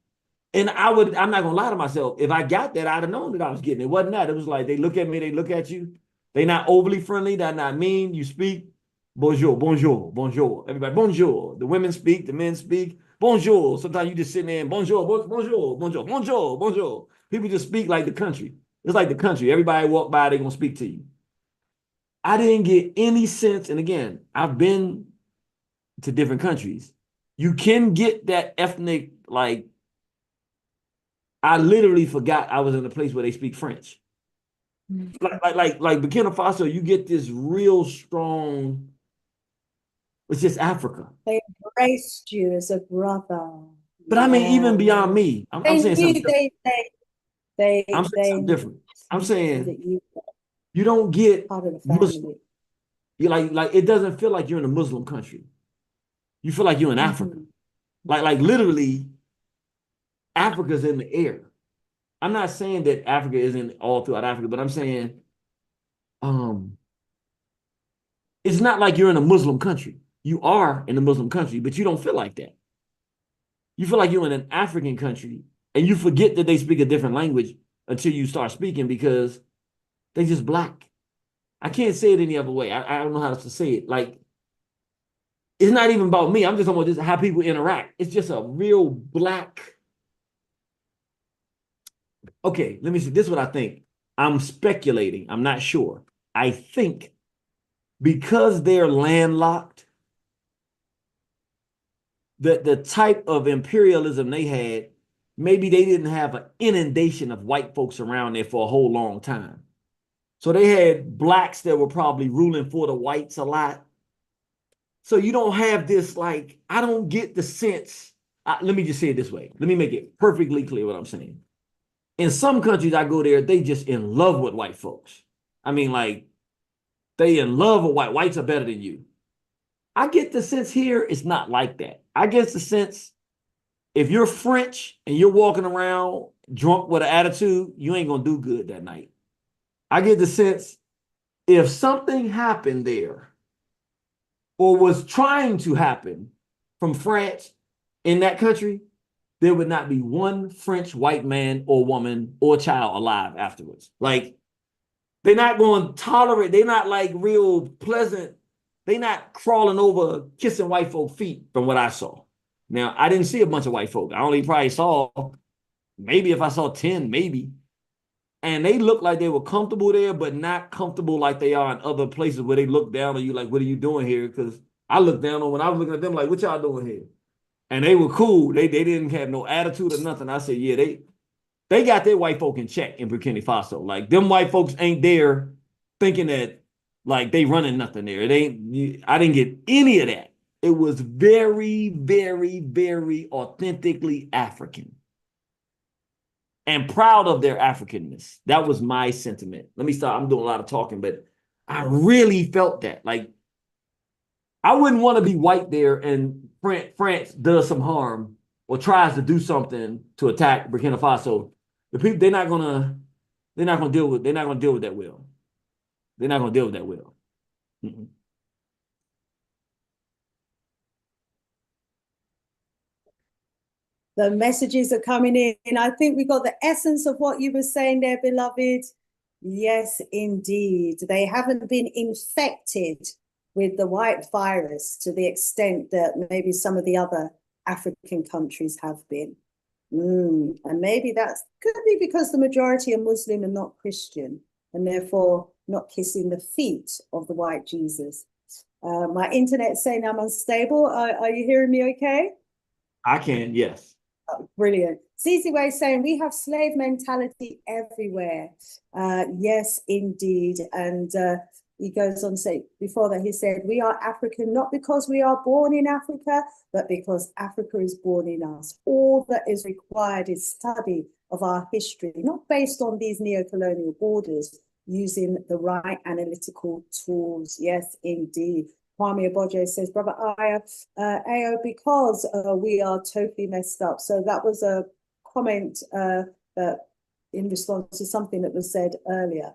And I'm not gonna lie to myself. If I got that, I'd have known that I was getting it. It wasn't that. It was like they look at me, they look at you. They're not overly friendly, they're not mean. You speak, bonjour, bonjour, bonjour. Everybody, bonjour. The women speak, the men speak, bonjour. Sometimes you just sitting there and bonjour, bonjour, bonjour, bonjour, bonjour. People just speak like the country. It's like the country. Everybody walk by, they're gonna speak to you. I didn't get any sense, and again, I've been to different countries. You can get that ethnic, like, I literally forgot I was in a place where they speak French. Like Burkina Faso, you get this real strong, it's just Africa. They embraced you as a brother. But I mean, even beyond me, I'm saying something different. I'm saying something different. I'm saying you don't get Muslim. You like it doesn't feel like you're in a Muslim country. You feel like you're in Africa. Like literally, Africa's in the air. I'm not saying that Africa isn't all throughout Africa, but I'm saying it's not like you're in a Muslim country. You are in a Muslim country, but you don't feel like that. You feel like you're in an African country, and you forget that they speak a different language until you start speaking because they just black. I can't say it any other way. I don't know how to say it. Like, it's not even about me. I'm just talking about just how people interact. It's just a real black. Okay, let me see. This is what I think. I'm speculating. I'm not sure. I think because they're landlocked, the type of imperialism they had, maybe they didn't have an inundation of white folks around there for a whole long time. So they had blacks that were probably ruling for the whites a lot. So you don't have this, like, I don't get the sense. Let me just say it this way. Let me make it perfectly clear what I'm saying. In some countries I go there, they just in love with white folks. I mean, like, they in love with whites are better than you. I get the sense here it's not like that. I get the sense if you're French and you're walking around drunk with an attitude, you ain't gonna do good that night. I get the sense if something happened there or was trying to happen from France in that country, there would not be one French white man or woman or child alive afterwards. Like, they're not going to tolerate, they're not like real pleasant, they're not crawling over kissing white folk feet from what I saw. Now, I didn't see a bunch of white folk. I only probably saw, maybe if I saw 10, maybe. And they looked like they were comfortable there, but not comfortable like they are in other places where they look down on you like, what are you doing here? Because I looked down on when I was looking at them like, what y'all doing here? And they were cool. They didn't have no attitude or nothing. I said, yeah, they got their white folk in check in Burkina Faso. Like, them white folks ain't there thinking that, like, they running nothing there. I didn't get any of that. It was very, very, very authentically African. And proud of their Africanness. That was my sentiment. Let me stop. I'm doing a lot of talking, but I really felt that. Like, I wouldn't want to be white there and France does some harm or tries to do something to attack Burkina Faso. The people, they're not gonna deal with that well. They're not gonna deal with that well. Mm-mm. The messages are coming in. I think we got the essence of what you were saying there, beloved. Yes, indeed. They haven't been infected with the white virus to the extent that maybe some of the other African countries have been. And maybe that could be because the majority are Muslim and not Christian, and therefore not kissing the feet of the white Jesus. My internet's saying I'm unstable. Are you hearing me okay? I can, yes. Oh, brilliant. Cece Way saying we have slave mentality everywhere. Yes, indeed. And he goes on to say, before that, he said, we are African not because we are born in Africa, but because Africa is born in us. All that is required is study of our history, not based on these neo-colonial borders, using the right analytical tools. Yes, indeed. Kwame Aboje says, Brother Aya, Ayo, because we are totally messed up. So that was a comment in response to something that was said earlier.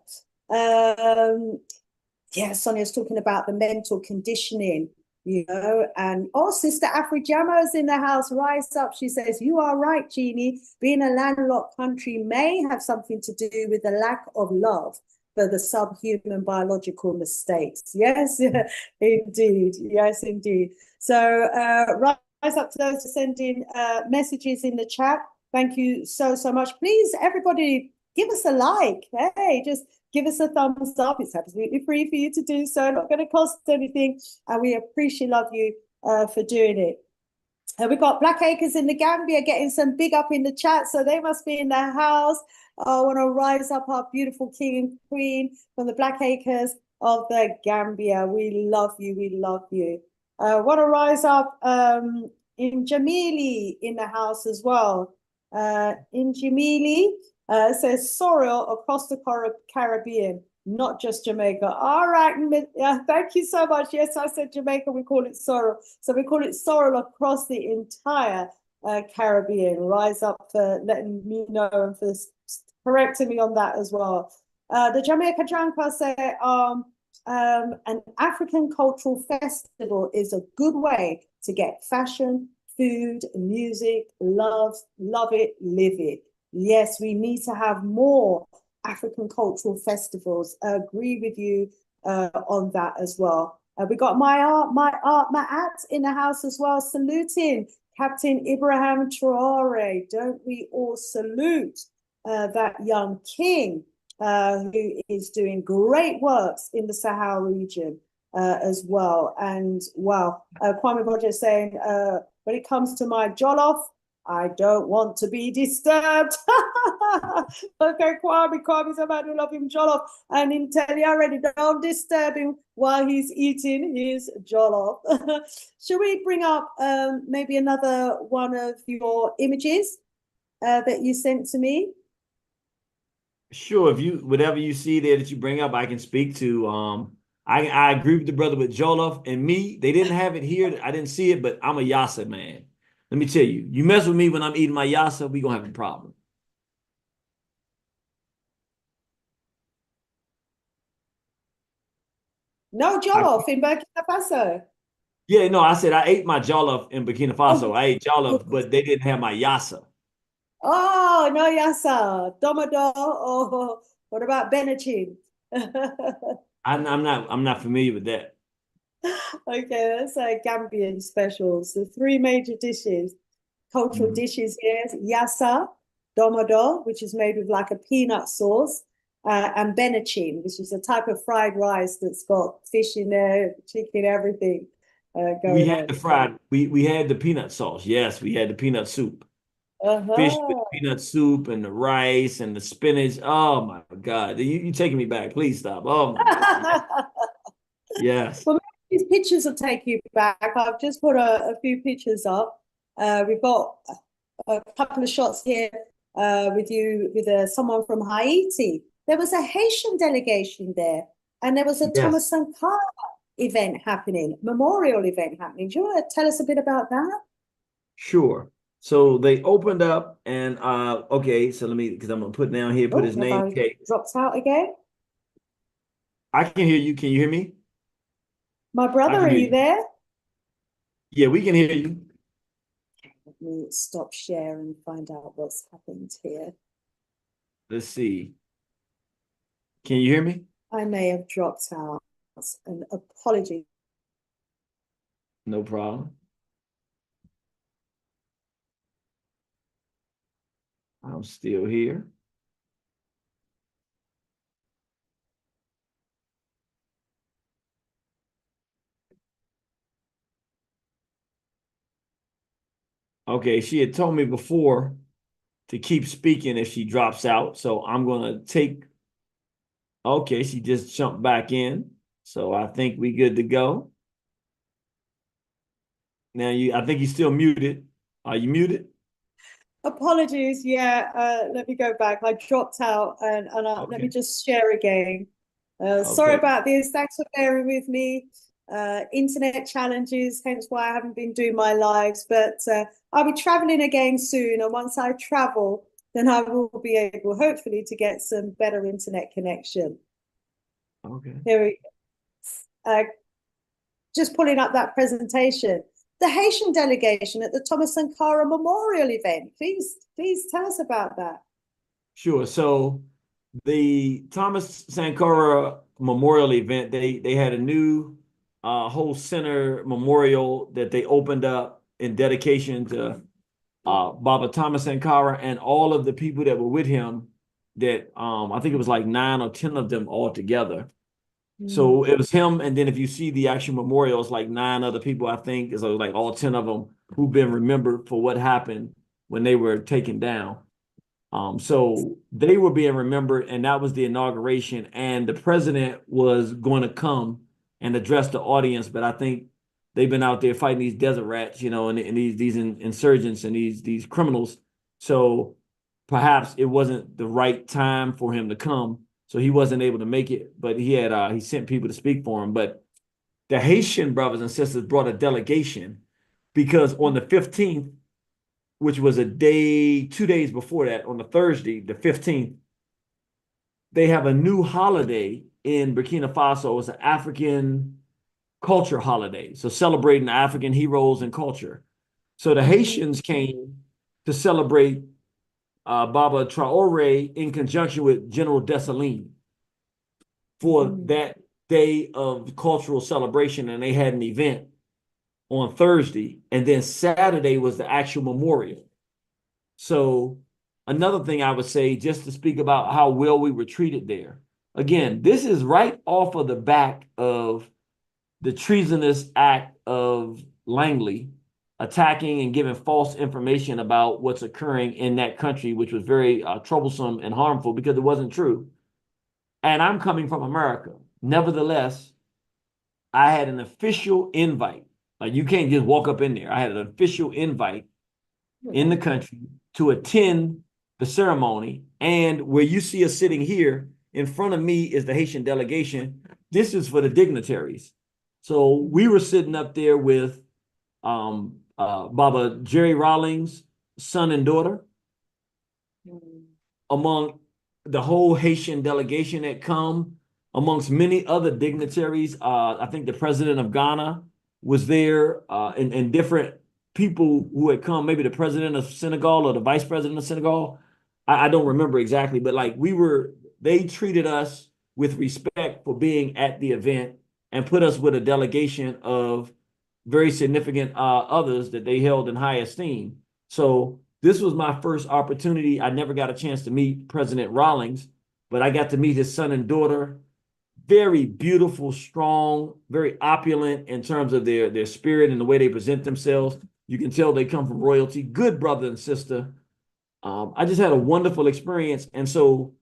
Yeah, Sonia's talking about the mental conditioning, and Sister Afrijama's in the house. Rise up, she says. You are right, Jeannie. Being a landlocked country may have something to do with the lack of love for the subhuman biological mistakes. Yes, indeed. Yes, indeed. So rise up to those who send in messages in the chat. Thank you so much. Please, everybody, give us a like. Hey, just give us a thumbs up. It's absolutely free for you to do so. Not going to cost anything. And we appreciate love you for doing it. We've got Black Acres in the Gambia getting some big up in the chat. So they must be in the house. I want to rise up our beautiful king and queen from the Black Acres of the Gambia. We love you. We love you. Want to rise up in Jamili in the house as well. In Jamili, says sorrel across the Caribbean, not just Jamaica. All right, thank you so much. Yes, I said Jamaica, we call it sorrel. So we call it sorrel across the entire Caribbean. Rise up for letting me know and for correcting me on that as well. The Jamaica Janka say, an African cultural festival is a good way to get fashion, food, music, love it, live it. Yes, we need to have more African cultural festivals. I agree with you on that as well. We got my art in the house as well, saluting Captain Ibrahim Traore. Don't we all salute that young king who is doing great works in the Sahel region as well. And wow, Kwame Roger saying, when it comes to my jollof, I don't want to be disturbed. Okay, Kwame's a man who love him jollof. And him tell you already, don't disturb him while he's eating his jollof. Should we bring up maybe another one of your images that you sent to me? Sure, whatever you see there that you bring up, I can speak to. I agree with the brother with Jollof and me. They didn't have it here. I didn't see it, but I'm a Yassa man. Let me tell you, you mess with me when I'm eating my Yassa, we gonna have a problem. No Jollof in Burkina Faso. Yeah, no, I said I ate my Jollof in Burkina Faso. I ate Jollof, but they didn't have my Yassa. Oh, no Yassa. Domodo, or what about Benachin? I'm not familiar with that. Okay, that's Gambian specials. The three major dishes, cultural dishes here: yassa, domodo, which is made with like a peanut sauce, and benachin, which is a type of fried rice that's got fish in there, chicken, everything. We had the fried. We had the peanut sauce. Yes, we had the peanut soup. Fish with peanut soup and the rice and the spinach. Oh my God. You taking me back. Please stop. Oh my God. Yes. Well, these pictures will take you back. I've just put a few pictures up. We've got a couple of shots here with someone from Haiti. There was a Haitian delegation there, and there was a Thomas Sankara event happening, memorial event happening. Do you want to tell us a bit about that? Sure. So they opened up and okay, so because I'm gonna put down here, put his name. Okay. Drops out again. I can hear you. Can you hear me? My brother, are you there? Yeah, we can hear you. Let me stop share and find out what's happened here. Let's see. Can you hear me? I may have dropped out. An apology. No problem. I'm still here. Okay, she had told me before to keep speaking if she drops out. So I'm going to take, okay, she just jumped back in. So I think we good to go. Now I think you're still muted. Are you muted? Apologies. Yeah, let me go back. I dropped out and Okay. let me just share again. Sorry about this. Thanks for bearing with me. Internet challenges, hence why I haven't been doing my lives. But I'll be traveling again soon. And once I travel, then I will be able, hopefully, to get some better internet connection. Okay. Here we go. Just pulling up that presentation. The Haitian delegation at the Thomas Sankara Memorial event. Please tell us about that. Sure. So the Thomas Sankara Memorial event, they had a new whole center memorial that they opened up in dedication to Baba Thomas Sankara and all of the people that were with him. That I think it was like 9 or 10 of them all together. So it was him, and then if you see the actual memorial, it's like 9 other people, I think. So like all 10 of them who've been remembered for what happened when they were taken down. So they were being remembered, and that was the inauguration, and the president was going to come and address the audience, but I think they've been out there fighting these desert rats, you know, and these insurgents and these criminals. So perhaps it wasn't the right time for him to come. So he wasn't able to make it, but he sent people to speak for him. But the Haitian brothers and sisters brought a delegation because on the 15th, which was 2 days before that, on the Thursday, the 15th, they have a new holiday in Burkina Faso. It's an African culture holiday. So celebrating African heroes and culture. So the Haitians came to celebrate Baba Traore in conjunction with General Dessalines for that day of cultural celebration, and they had an event on Thursday, and then Saturday was the actual memorial. So another thing I would say, just to speak about how well we were treated there. Again, this is right off of the back of the treasonous act of Langley attacking and giving false information about what's occurring in that country, which was very troublesome and harmful because it wasn't true. And I'm coming from America. Nevertheless, I had an official invite. Like, you can't just walk up in there. I had an official invite in the country to attend the ceremony. And where you see us sitting here, in front of me is the Haitian delegation. This is for the dignitaries. So we were sitting up there with Baba Jerry Rawlings' son and daughter, among the whole Haitian delegation that come, amongst many other dignitaries. I think the president of Ghana was there, and different people who had come, maybe the president of Senegal or the vice president of Senegal. I don't remember exactly, but like they treated us with respect for being at the event and put us with a delegation of very significant others that they held in high esteem. So this was my first opportunity. I never got a chance to meet President Rawlings, but I got to meet his son and daughter. Very beautiful, strong, very opulent in terms of their spirit and the way they present themselves. You can tell they come from royalty. Good brother and sister. I just had a wonderful experience. And so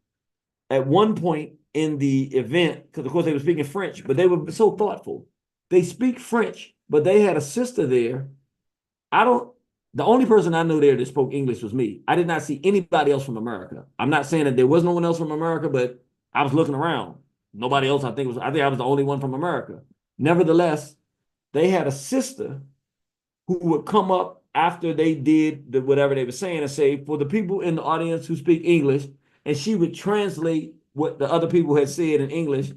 at one point in the event, because of course they were speaking French, but they were so thoughtful. They speak French, but they had a sister there. The only person I knew there that spoke English was me. I did not see anybody else from America. I'm not saying that there was no one else from America, but I was looking around. Nobody else, I think I was the only one from America. Nevertheless, they had a sister who would come up after they did whatever they were saying and say, for the people in the audience who speak English, and she would translate what the other people had said in English. As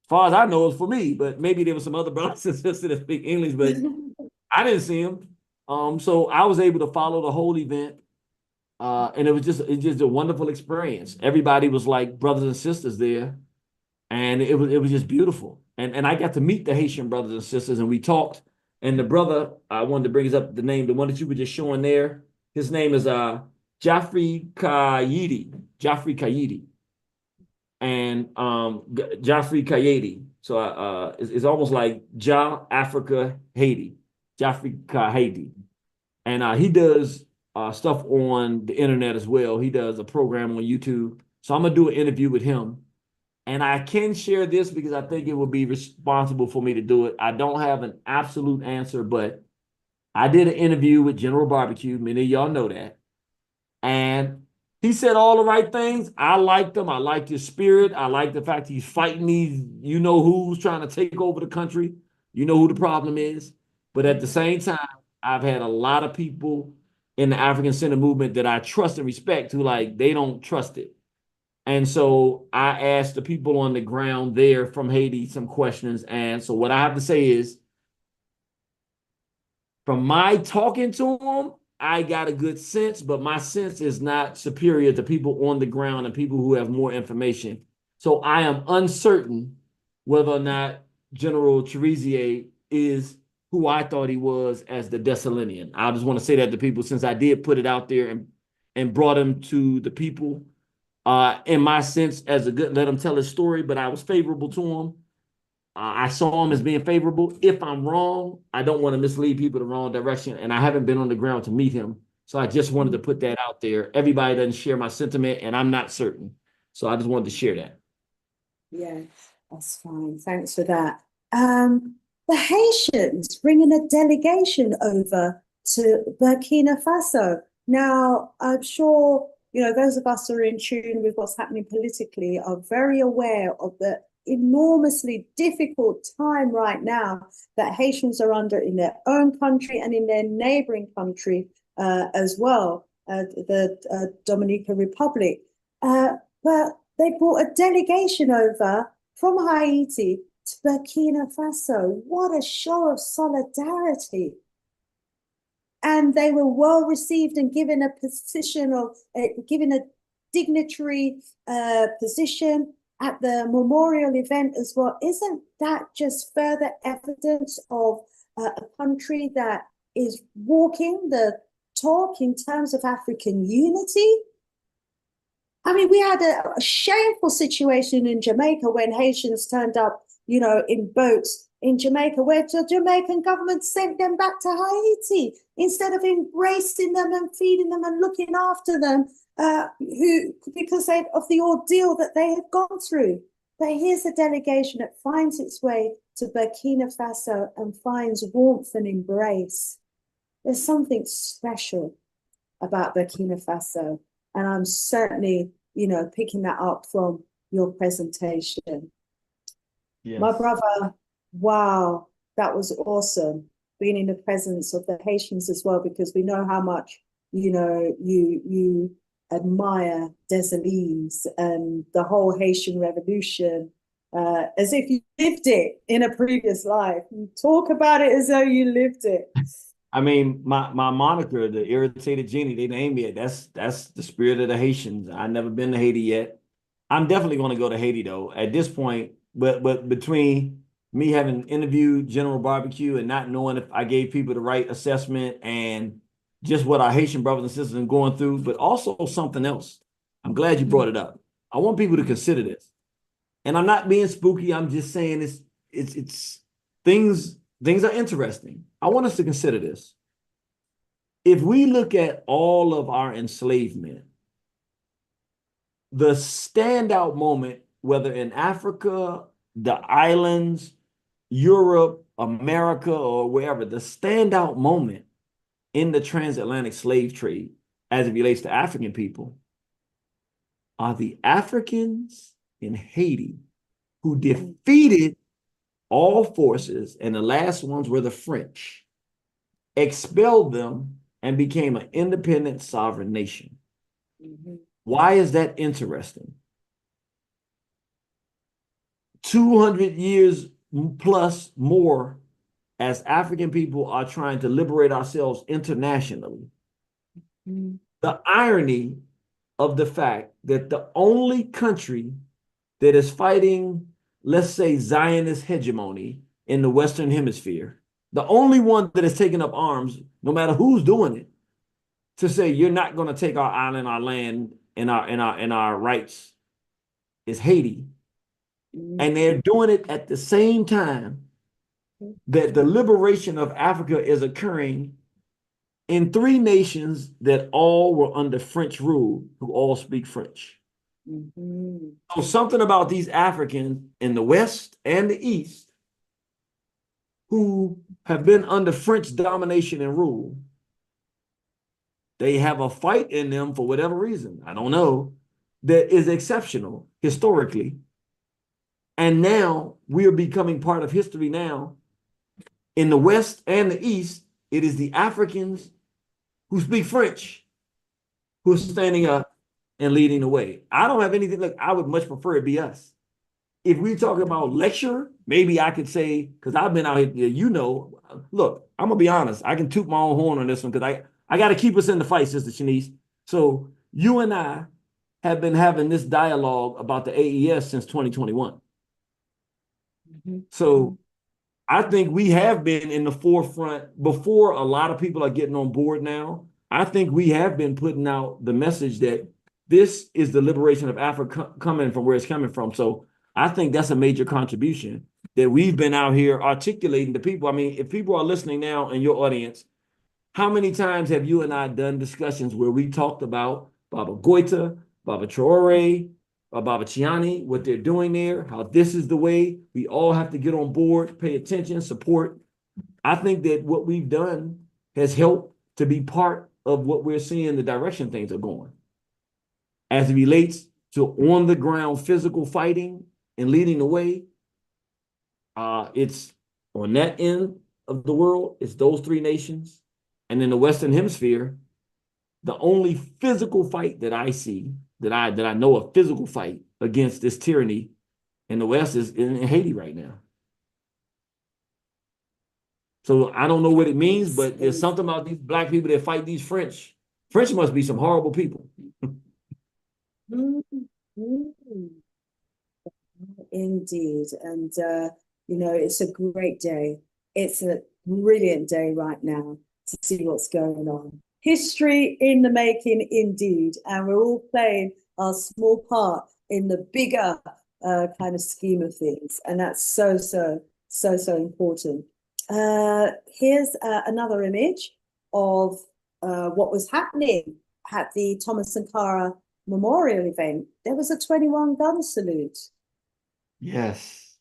far as I know, it's for me, but maybe there were some other brothers and sisters that speak English, but I didn't see them. So I was able to follow the whole event. And it's just a wonderful experience. Everybody was like brothers and sisters there. And it was just beautiful. And I got to meet the Haitian brothers and sisters, and we talked. And the brother, I wanted to bring up the name, the one that you were just showing there. His name is Jaffrey Kayidi. Jaffrey Kayidi. And Jaffrey Kayidi. So it's almost like Africa, Haiti. Jaffrey Kayidi. And he does stuff on the internet as well. He does a program on YouTube. So I'm going to do an interview with him. And I can share this because I think it would be responsible for me to do it. I don't have an absolute answer, but I did an interview with General Barbecue. Many of y'all know that. And he said all the right things. I liked him. I liked his spirit. I like the fact he's fighting these, who's trying to take over the country. You know who the problem is. But at the same time, I've had a lot of people in the African Center movement that I trust and respect who like they don't trust it. And so I asked the people on the ground there from Haiti some questions. And so what I have to say is, from my talking to them, I got a good sense, but my sense is not superior to people on the ground and people who have more information. So I am uncertain whether or not General Cherizier is who I thought he was as the Dessalinian. I just want to say that to people since I did put it out there and brought him to the people. In my sense, as a good, let him tell his story, but I was favorable to him. I saw him as being favorable. If I'm wrong, I don't want to mislead people the wrong direction, and I haven't been on the ground to meet him. So I just wanted to put that out there. Everybody doesn't share my sentiment, and I'm not certain. So I just wanted to share that. Yeah, that's fine. Thanks for that. The Haitians bringing a delegation over to Burkina Faso. Now, I'm sure, those of us who are in tune with what's happening politically are very aware of the enormously difficult time right now that Haitians are under in their own country and in their neighboring country as well, the Dominican Republic. But they brought a delegation over from Haiti to Burkina Faso. What a show of solidarity. And they were well received and given a position of, given a dignitary position at the memorial event as well. Isn't that just further evidence of a country that is walking the talk in terms of African unity? I mean, we had a shameful situation in Jamaica when Haitians turned up, in boats in Jamaica, where the Jamaican government sent them back to Haiti instead of embracing them and feeding them and looking after them, because of the ordeal that they had gone through. But here's a delegation that finds its way to Burkina Faso and finds warmth and embrace. There's something special about Burkina Faso. And I'm certainly, picking that up from your presentation. Yes. My brother, wow, that was awesome. Being in the presence of the Haitians as well, because we know how much, you admire Dessalines and the whole Haitian Revolution, as if you lived it in a previous life. You talk about it as though you lived it. I mean, my moniker, the Irritated Genie, they named me it. That's the spirit of the Haitians. I've never been to Haiti yet. I'm definitely going to go to Haiti though at this point. But between me having interviewed General Barbecue and not knowing if I gave people the right assessment and just what our Haitian brothers and sisters are going through, but also something else. I'm glad you brought it up. I want people to consider this. And I'm not being spooky. I'm just saying it's things are interesting. I want us to consider this. If we look at all of our enslavement, the standout moment, whether in Africa, the islands, Europe, America, or wherever, the standout moment in the transatlantic slave trade as it relates to African people are the Africans in Haiti who defeated all forces, and the last ones were the French, expelled them, and became an independent sovereign nation. Mm-hmm. Why is that interesting? 200 years plus more as African people are trying to liberate ourselves internationally. Mm-hmm. The irony of the fact that the only country that is fighting, let's say, Zionist hegemony in the Western Hemisphere, the only one that has taken up arms, no matter who's doing it, to say you're not going to take our island, our land, and our rights, is Haiti. And they're doing it at the same time that the liberation of Africa is occurring in 3 nations that all were under French rule, who all speak French. Mm-hmm. So something about these Africans in the West and the East who have been under French domination and rule, they have a fight in them for whatever reason, I don't know, that is exceptional historically. And now we are becoming part of history now. In the West and the East, it is the Africans who speak French who are standing up and leading the way. I don't have anything. Look, I would much prefer it be us. If we talk about lecture, maybe I could say, because I've been out here, look, I'm gonna be honest. I can toot my own horn on this one because I got to keep us in the fight, Sister Shanice. So you and I have been having this dialogue about the AES since 2021. So I think we have been in the forefront before a lot of people are getting on board now. I think we have been putting out the message that this is the liberation of Africa coming from where it's coming from. So I think that's a major contribution that we've been out here articulating to people. I mean, if people are listening now in your audience, how many times have you and I done discussions where we talked about Baba Goita, Baba Traore, Baba Chiani, what they're doing there, how this is the way we all have to get on board, pay attention, support. I think that what we've done has helped to be part of what we're seeing, the direction things are going. As it relates to on the ground physical fighting and leading the way, it's on that end of the world, it's those three nations. And in the Western Hemisphere, the only physical fight that I see, that I know a physical fight against this tyranny in the West is in Haiti right now. So I don't know what it means, but there's something about these black people that fight these French. French must be some horrible people. Indeed. And, it's a great day. It's a brilliant day right now to see what's going on. History in the making, indeed. And we're all playing our small part in the bigger kind of scheme of things. And that's so important. Here's another image of what was happening at the Thomas Sankara Memorial event. There was a 21 gun salute. Yes,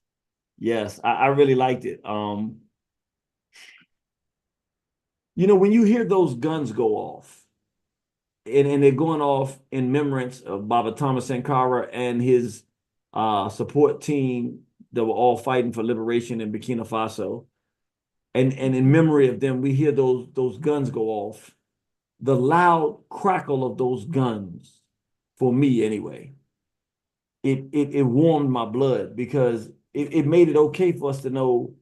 I really liked it. When you hear those guns go off, and they're going off in remembrance of Baba Thomas Sankara and his support team that were all fighting for liberation in Burkina Faso, and in memory of them, we hear those guns go off. The loud crackle of those guns, for me anyway, it warmed my blood because it made it okay for us to know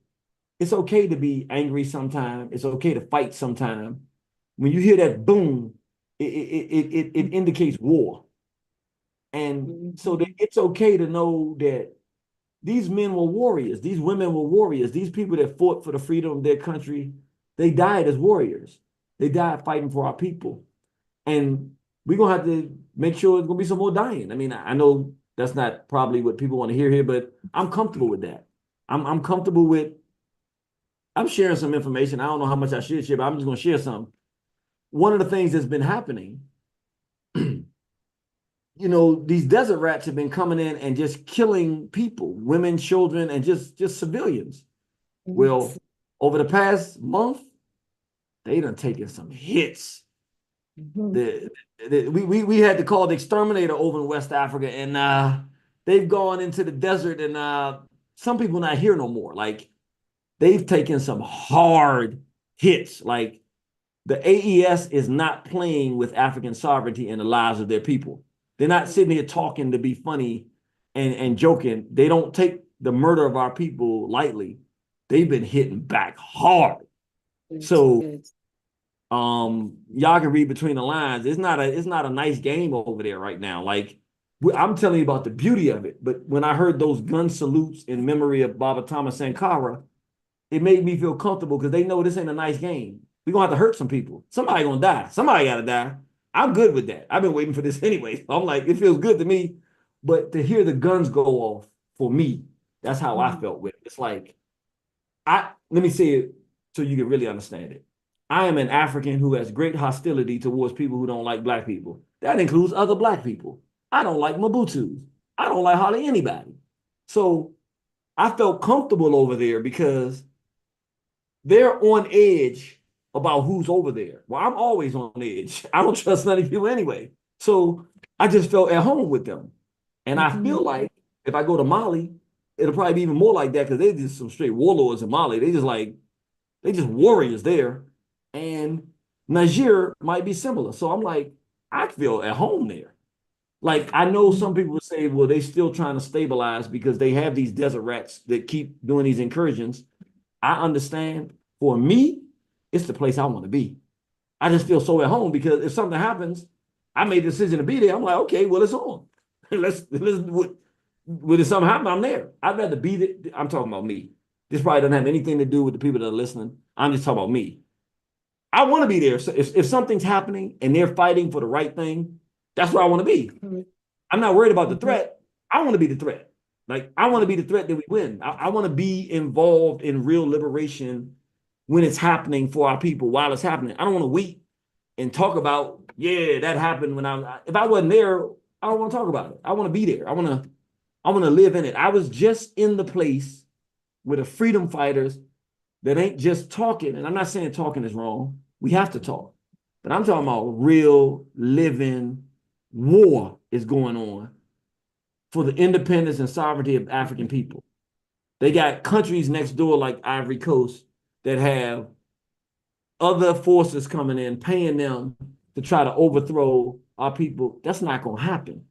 it's okay to be angry sometime. It's okay to fight sometime. When you hear that boom, it indicates war. And so that it's okay to know that these men were warriors. These women were warriors. These people that fought for the freedom of their country, they died as warriors. They died fighting for our people. And we're going to have to make sure there's going to be some more dying. I mean, I know that's not probably what people want to hear here, but I'm comfortable with that. I'm comfortable with, I'm sharing some information. I don't know how much I should share, but I'm just going to share some. One of the things that's been happening, these desert rats have been coming in and just killing people, women, children, and just civilians. Well, over the past month, they done taken some hits. We had to call the exterminator over in West Africa, and they've gone into the desert, and some people not here no more. Like, they've taken some hard hits. Like, the AES is not playing with African sovereignty and the lives of their people. They're not sitting here talking to be funny and joking. They don't take the murder of our people lightly. They've been hitting back hard. So y'all can read between the lines. It's not a nice game over there right now. Like, I'm telling you about the beauty of it. But when I heard those gun salutes in memory of Baba Thomas Sankara, it made me feel comfortable because they know this ain't a nice game. We're going to have to hurt some people. Somebody going to die. Somebody got to die. I'm good with that. I've been waiting for this anyway. I'm like, it feels good to me. But to hear the guns go off, for me, that's how I felt with it. It's like, let me say it so you can really understand it. I am an African who has great hostility towards people who don't like black people. That includes other black people. I don't like Mobutus. I don't like hardly anybody. So I felt comfortable over there because they're on edge about who's over there. Well, I'm always on edge. I don't trust none of these people anyway. So I just felt at home with them. And I feel like if I go to Mali, it'll probably be even more like that because they're just some straight warlords in Mali. They just warriors there. And Niger might be similar. So I'm like, I feel at home there. Like I know some people would say, well, they still trying to stabilize because they have these desert rats that keep doing these incursions. I understand. For me, it's the place I want to be. I just feel so at home because if something happens, I made the decision to be there. I'm like, okay, well, it's on. let's when something happen, I'm there. I'd rather be there. I'm talking about me. This probably doesn't have anything to do with the people that are listening. I'm just talking about me. I want to be there. So if something's happening and they're fighting for the right thing, that's where I want to be. I'm not worried about the threat. I want to be the threat. Like I want to be the threat that we win. I want to be involved in real liberation when it's happening for our people while it's happening. I don't want to wait and talk about, yeah, that happened when if I wasn't there, I don't want to talk about it. I want to be there. I want to live in it. I was just in the place with the freedom fighters that ain't just talking. And I'm not saying talking is wrong. We have to talk. But I'm talking about real living war is going on for the independence and sovereignty of African people. They got countries next door like Ivory Coast that have other forces coming in, paying them to try to overthrow our people. That's not going to happen.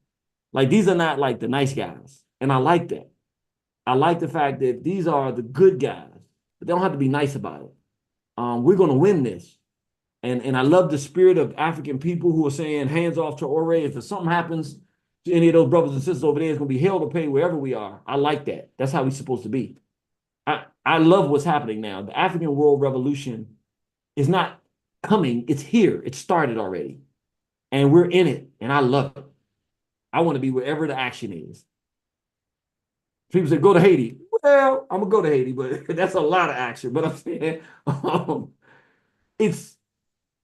Like these are not like the nice guys. And I like that. I like the fact that these are the good guys, but they don't have to be nice about it. We're going to win this. And I love the spirit of African people who are saying hands off to Ore. If something happens to any of those brothers and sisters over there, it's going to be hell to pay wherever we are. I like that. That's how we're supposed to be. I love what's happening now. The African world revolution is not coming. It's here. It started already. And we're in it. And I love it. I want to be wherever the action is. People say, go to Haiti. Well, I'm going to go to Haiti, but that's a lot of action. But I'm saying, it's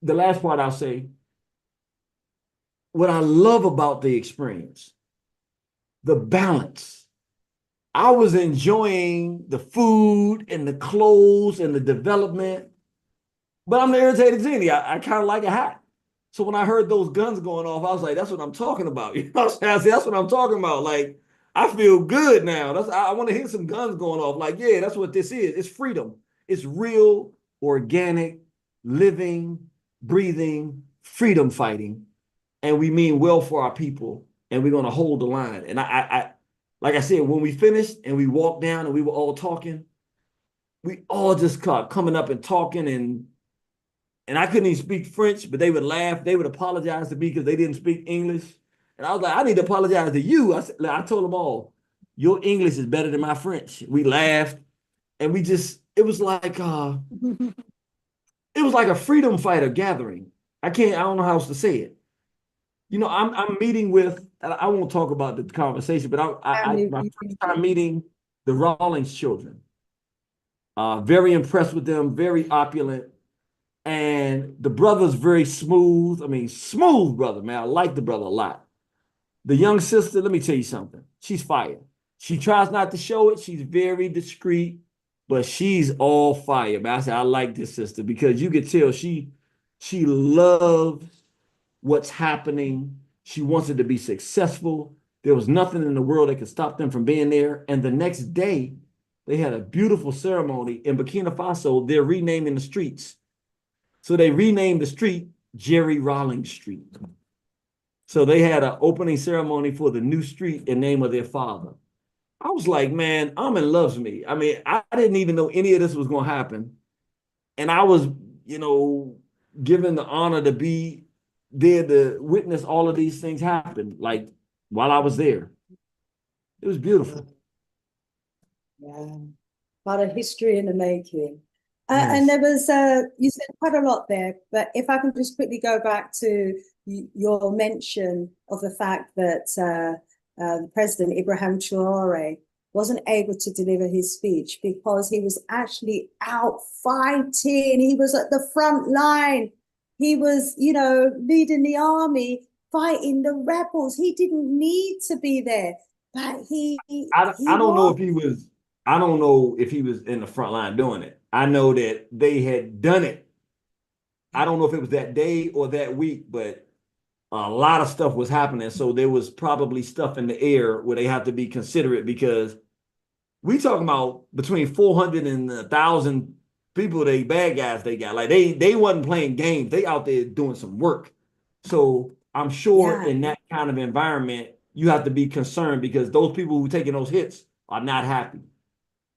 the last part I'll say. What I love about the experience, the balance. I was enjoying the food and the clothes and the development, but I'm the irritated genie. I kind of like a hat. So when I heard those guns going off, I was like, that's what I'm talking about. You know what I'm saying? I said, that's what I'm talking about. Like, I feel good now. I want to hear some guns going off. Like, yeah, that's what this is. It's freedom. It's real, organic, living, breathing, freedom fighting. And we mean well for our people. And we're going to hold the line. And I like I said, when we finished and we walked down and we were all talking, we all just kept coming up and talking and I couldn't even speak French, but they would laugh. They would apologize to me because they didn't speak English. And I was like, I need to apologize to you. I told them all, your English is better than my French. We laughed and it was like a freedom fighter gathering. I don't know how else to say it. You know, I'm meeting with, I won't talk about the conversation, but my first time meeting the Rawlings children. Very impressed with them, very opulent. And the brother's very smooth. I mean, smooth brother, man. I like the brother a lot. The young sister, let me tell you something. She's fire. She tries not to show it. She's very discreet, but she's all fire, man. I said, I like this sister because you could tell she loves what's happening. She wants it to be successful. There was nothing in the world that could stop them from being there. And the next day, they had a beautiful ceremony in Burkina Faso. They're renaming the streets. So they renamed the street Jerry Rawlings Street. So they had an opening ceremony for the new street in name of their father. I was like, man, Amin loves me. I mean, I didn't even know any of this was going to happen. And I was, given the honor to be there to witness all of these things happen, like while I was there. It was beautiful. Yeah. What a history in the making. Yes. And there was, you said quite a lot there, but if I can just quickly go back to your mention of the fact that President Ibrahim Traore wasn't able to deliver his speech because he was actually out fighting. He was at the front line. He was, leading the army, fighting the rebels. He didn't need to be there, but I don't know if he was. I don't know if he was in the front line doing it. I know that they had done it. I don't know if it was that day or that week, but a lot of stuff was happening. So there was probably stuff in the air where they have to be considerate because we talking about between 400 and 1,000 people, they bad guys they got. Like they wasn't playing games. They out there doing some work. So I'm sure Yeah. in that kind of environment, you have to be concerned because those people who taking those hits are not happy.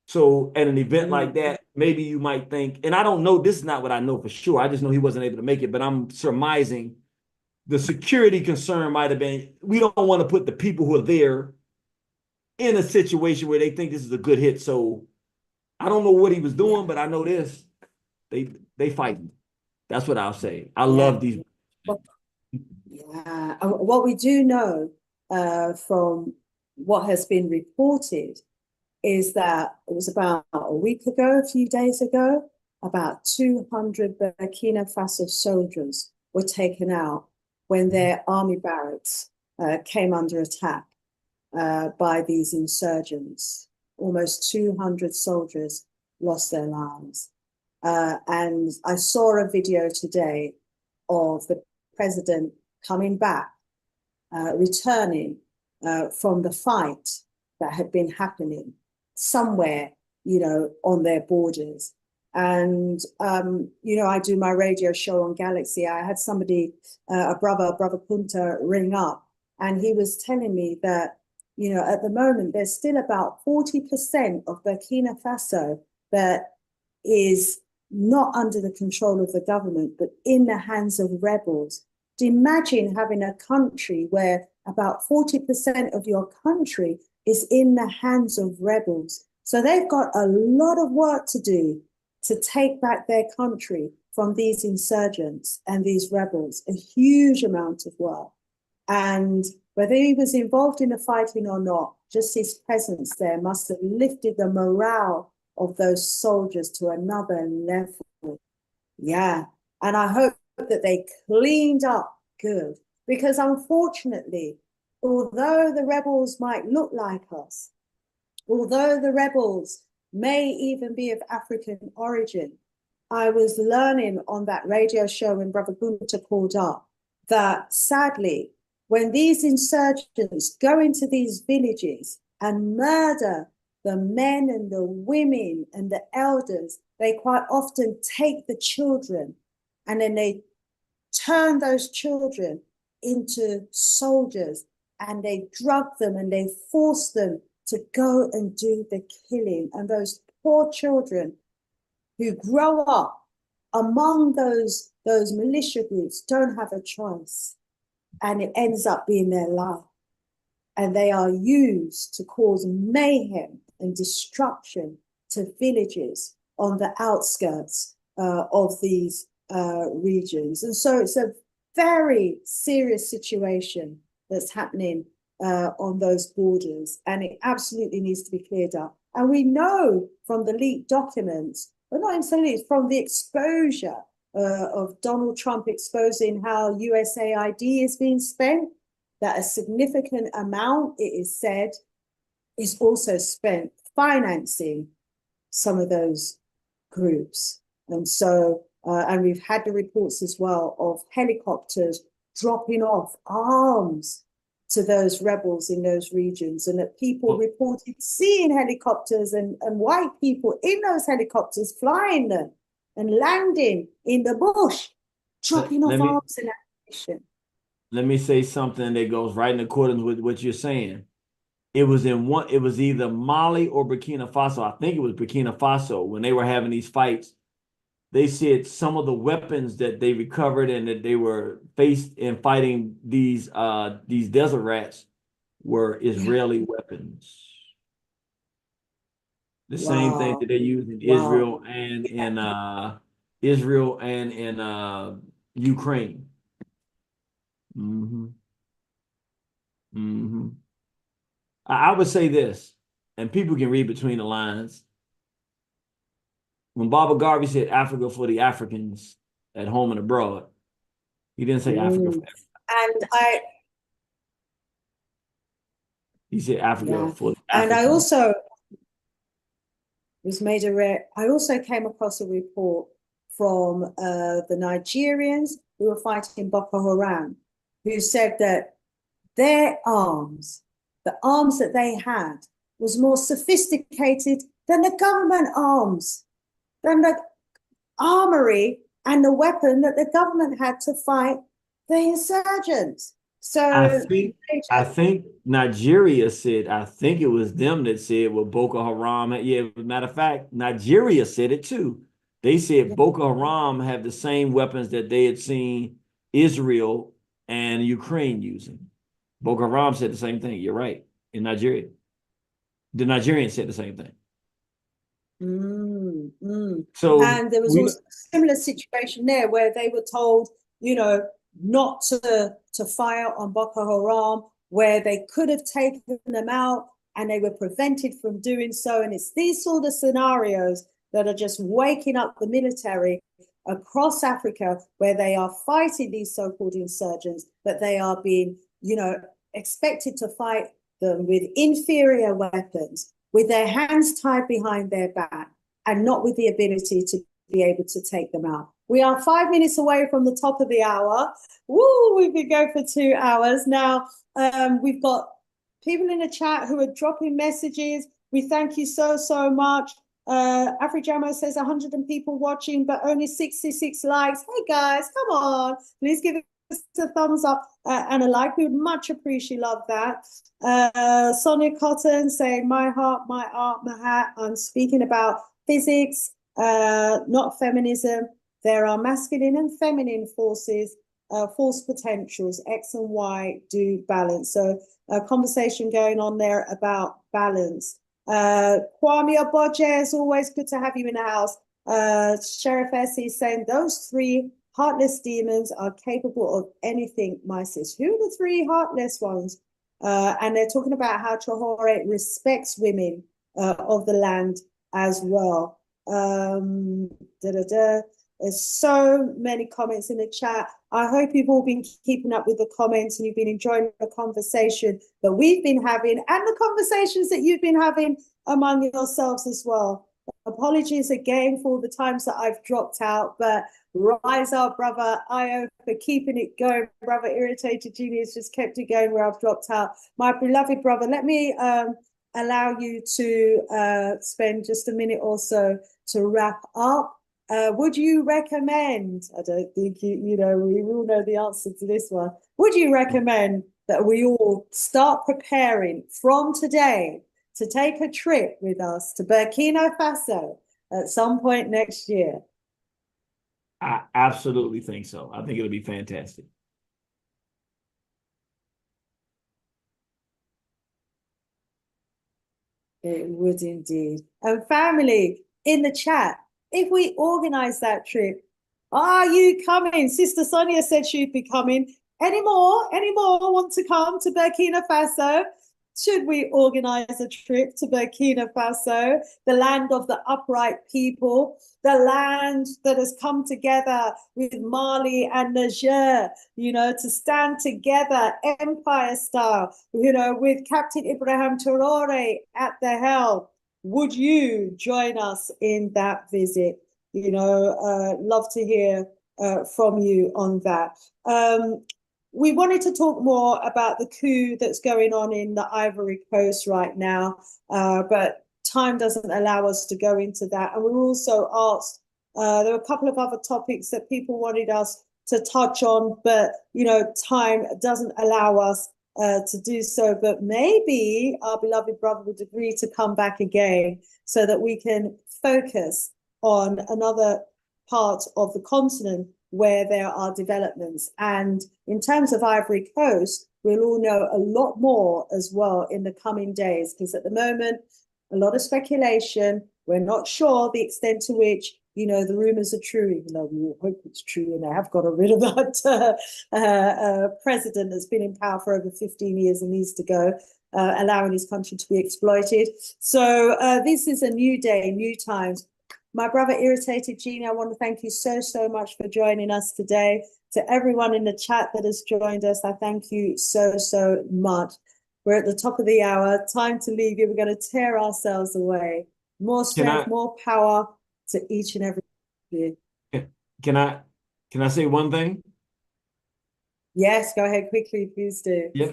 So at an event like that, maybe you might think, and I don't know, this is not what I know for sure. I just know he wasn't able to make it, but I'm surmising the security concern might have been, we don't want to put the people who are there in a situation where they think this is a good hit. So I don't know what he was doing, but I know this. They fighting. That's what I'll say. I love these. Well, yeah. What we do know from what has been reported is that it was about a week ago, a few days ago, about 200 Burkina Faso soldiers were taken out when their army barracks came under attack by these insurgents. Almost 200 soldiers lost their lives. And I saw a video today of the president coming back, returning from the fight that had been happening somewhere, on their borders. And, I do my radio show on Galaxy. I had somebody, brother Punta, ring up, and he was telling me that, at the moment, there's still about 40% of Burkina Faso that is not under the control of the government, but in the hands of rebels. Imagine having a country where about 40% of your country is in the hands of rebels. So they've got a lot of work to do to take back their country from these insurgents and these rebels, a huge amount of work. And whether he was involved in the fighting or not, just his presence there must have lifted the morale of those soldiers to another level. Yeah. And I hope that they cleaned up good, because unfortunately, although the rebels might look like us, although the rebels may even be of African origin, I was learning on that radio show when Brother Gunter called up that sadly, when these insurgents go into these villages and murder the men and the women and the elders, they quite often take the children and then they turn those children into soldiers, and they drug them and they force them to go and do the killing. And those poor children who grow up among those militia groups don't have a choice, and it ends up being their life. And they are used to cause mayhem and destruction to villages on the outskirts of these regions. And so it's a very serious situation that's happening on those borders, and it absolutely needs to be cleared up. And we know from the leaked documents, but not necessarily from the exposure of Donald Trump exposing how USAID is being spent, that a significant amount, it is said, is also spent financing some of those groups. And so, and we've had the reports as well of helicopters dropping off arms to those rebels in those regions, and that people reported seeing helicopters and white people in those helicopters flying them and landing in the bush, dropping off arms and ammunition. Let me say something that goes right in accordance with what you're saying. It was either Mali or Burkina Faso. I think it was Burkina Faso when they were having these fights. They said some of the weapons that they recovered and that they were faced in fighting these desert rats were Israeli weapons. The same thing that they use in Israel and in Ukraine. I would say this, and people can read between the lines. When Baba Garvey said Africa for the Africans at home and abroad, he didn't say Africa for everybody. He said Africa for the Africans. And I also I also came across a report from the Nigerians who were fighting Boko Haram, who said that their arms, the arms that they had, was more sophisticated than the government arms, than the armory and the weapon that the government had to fight the insurgents. So I think Nigeria said, I think it was them that said what Boko Haram. Yeah, as a matter of fact, Nigeria said it too. They said Boko Haram have the same weapons that they had seen Israel and Ukraine using. Boko Haram said the same thing. You're right. In Nigeria, the Nigerians said the same thing. So, and there was also a similar situation there where they were told, not to fire on Boko Haram, where they could have taken them out and they were prevented from doing so. And it's these sort of scenarios that are just waking up the military across Africa, where they are fighting these so-called insurgents, but they are being, expected to fight them with inferior weapons, with their hands tied behind their back, and not with the ability to be able to take them out. We are 5 minutes away from the top of the hour. Woo, we've been going for 2 hours. Now, we've got people in the chat who are dropping messages. We thank you so, so much. Afrijamo says 100 people watching, but only 66 likes. Hey guys, come on. Please give us a thumbs up and a like. We would much appreciate that. Sonia Cotton saying, my heart, my art, my hat. I'm speaking about physics, not feminism. There are masculine and feminine forces, force potentials. X and Y do balance. So a conversation going on there about balance. Kwame Oboje, as always, good to have you in the house. Sheriff Essie saying those 3 heartless demons are capable of anything, my sis. Who are the 3 heartless ones? And they're talking about how Traore respects women of the land as well. There's so many comments in the chat. I hope you've all been keeping up with the comments and you've been enjoying the conversation that we've been having and the conversations that you've been having among yourselves as well. Apologies again for the times that I've dropped out, but rise up, brother Io, for keeping it going. Brother Irritated Genie has just kept it going where I've dropped out. My beloved brother, let me allow you to spend just a minute or so to wrap up. Would you recommend, I don't think we all know the answer to this one. Would you recommend that we all start preparing from today to take a trip with us to Burkina Faso at some point next year? I absolutely think so. I think it'll be fantastic. It would indeed. And family in the chat, if we organize that trip, are you coming? Sister Sonia said she'd be coming. Any more want to come to Burkina Faso? Should we organize a trip to Burkina Faso, the land of the upright people, the land that has come together with Mali and Niger, to stand together empire style, with Captain Ibrahim Traore at the helm? Would you join us in that visit? Love to hear from you on that. We wanted to talk more about the coup that's going on in the Ivory Coast right now, but time doesn't allow us to go into that. And we were also asked, there were a couple of other topics that people wanted us to touch on, but, time doesn't allow us to do so. But maybe our beloved brother would agree to come back again so that we can focus on another part of the continent where there are developments. And in terms of Ivory Coast, we'll all know a lot more as well in the coming days, because at the moment, a lot of speculation. We're not sure the extent to which, the rumors are true, even though we all hope it's true and they have got rid of that president that's been in power for over 15 years and needs to go, allowing his country to be exploited. So this is a new day, new times. My brother Irritated Genie, I want to thank you so, so much for joining us today. To everyone in the chat that has joined us, I thank you so, so much. We're at the top of the hour. Time to leave you. We're going to tear ourselves away. More strength, more power to each and every one of you. Can I say one thing? Yes, go ahead quickly, please do. Yeah.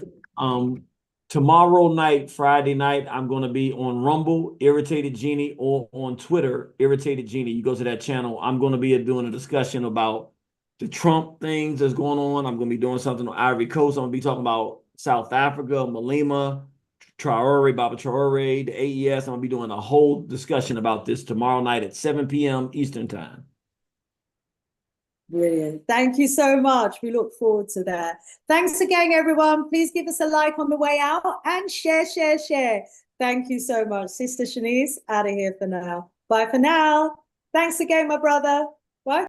Tomorrow night, Friday night, I'm going to be on Rumble, Irritated Genie, or on Twitter, Irritated Genie. You go to that channel. I'm going to be doing a discussion about the Trump things that's going on. I'm going to be doing something on Ivory Coast. I'm going to be talking about South Africa, Malema, Traore, Baba Traore, the AES. I'm going to be doing a whole discussion about this tomorrow night at 7 p.m. Eastern Time. Brilliant. Thank you so much. We look forward to that. Thanks again, everyone. Please give us a like on the way out and share, share, share. Thank you so much. Sister Shanice, out of here for now. Bye for now. Thanks again, my brother.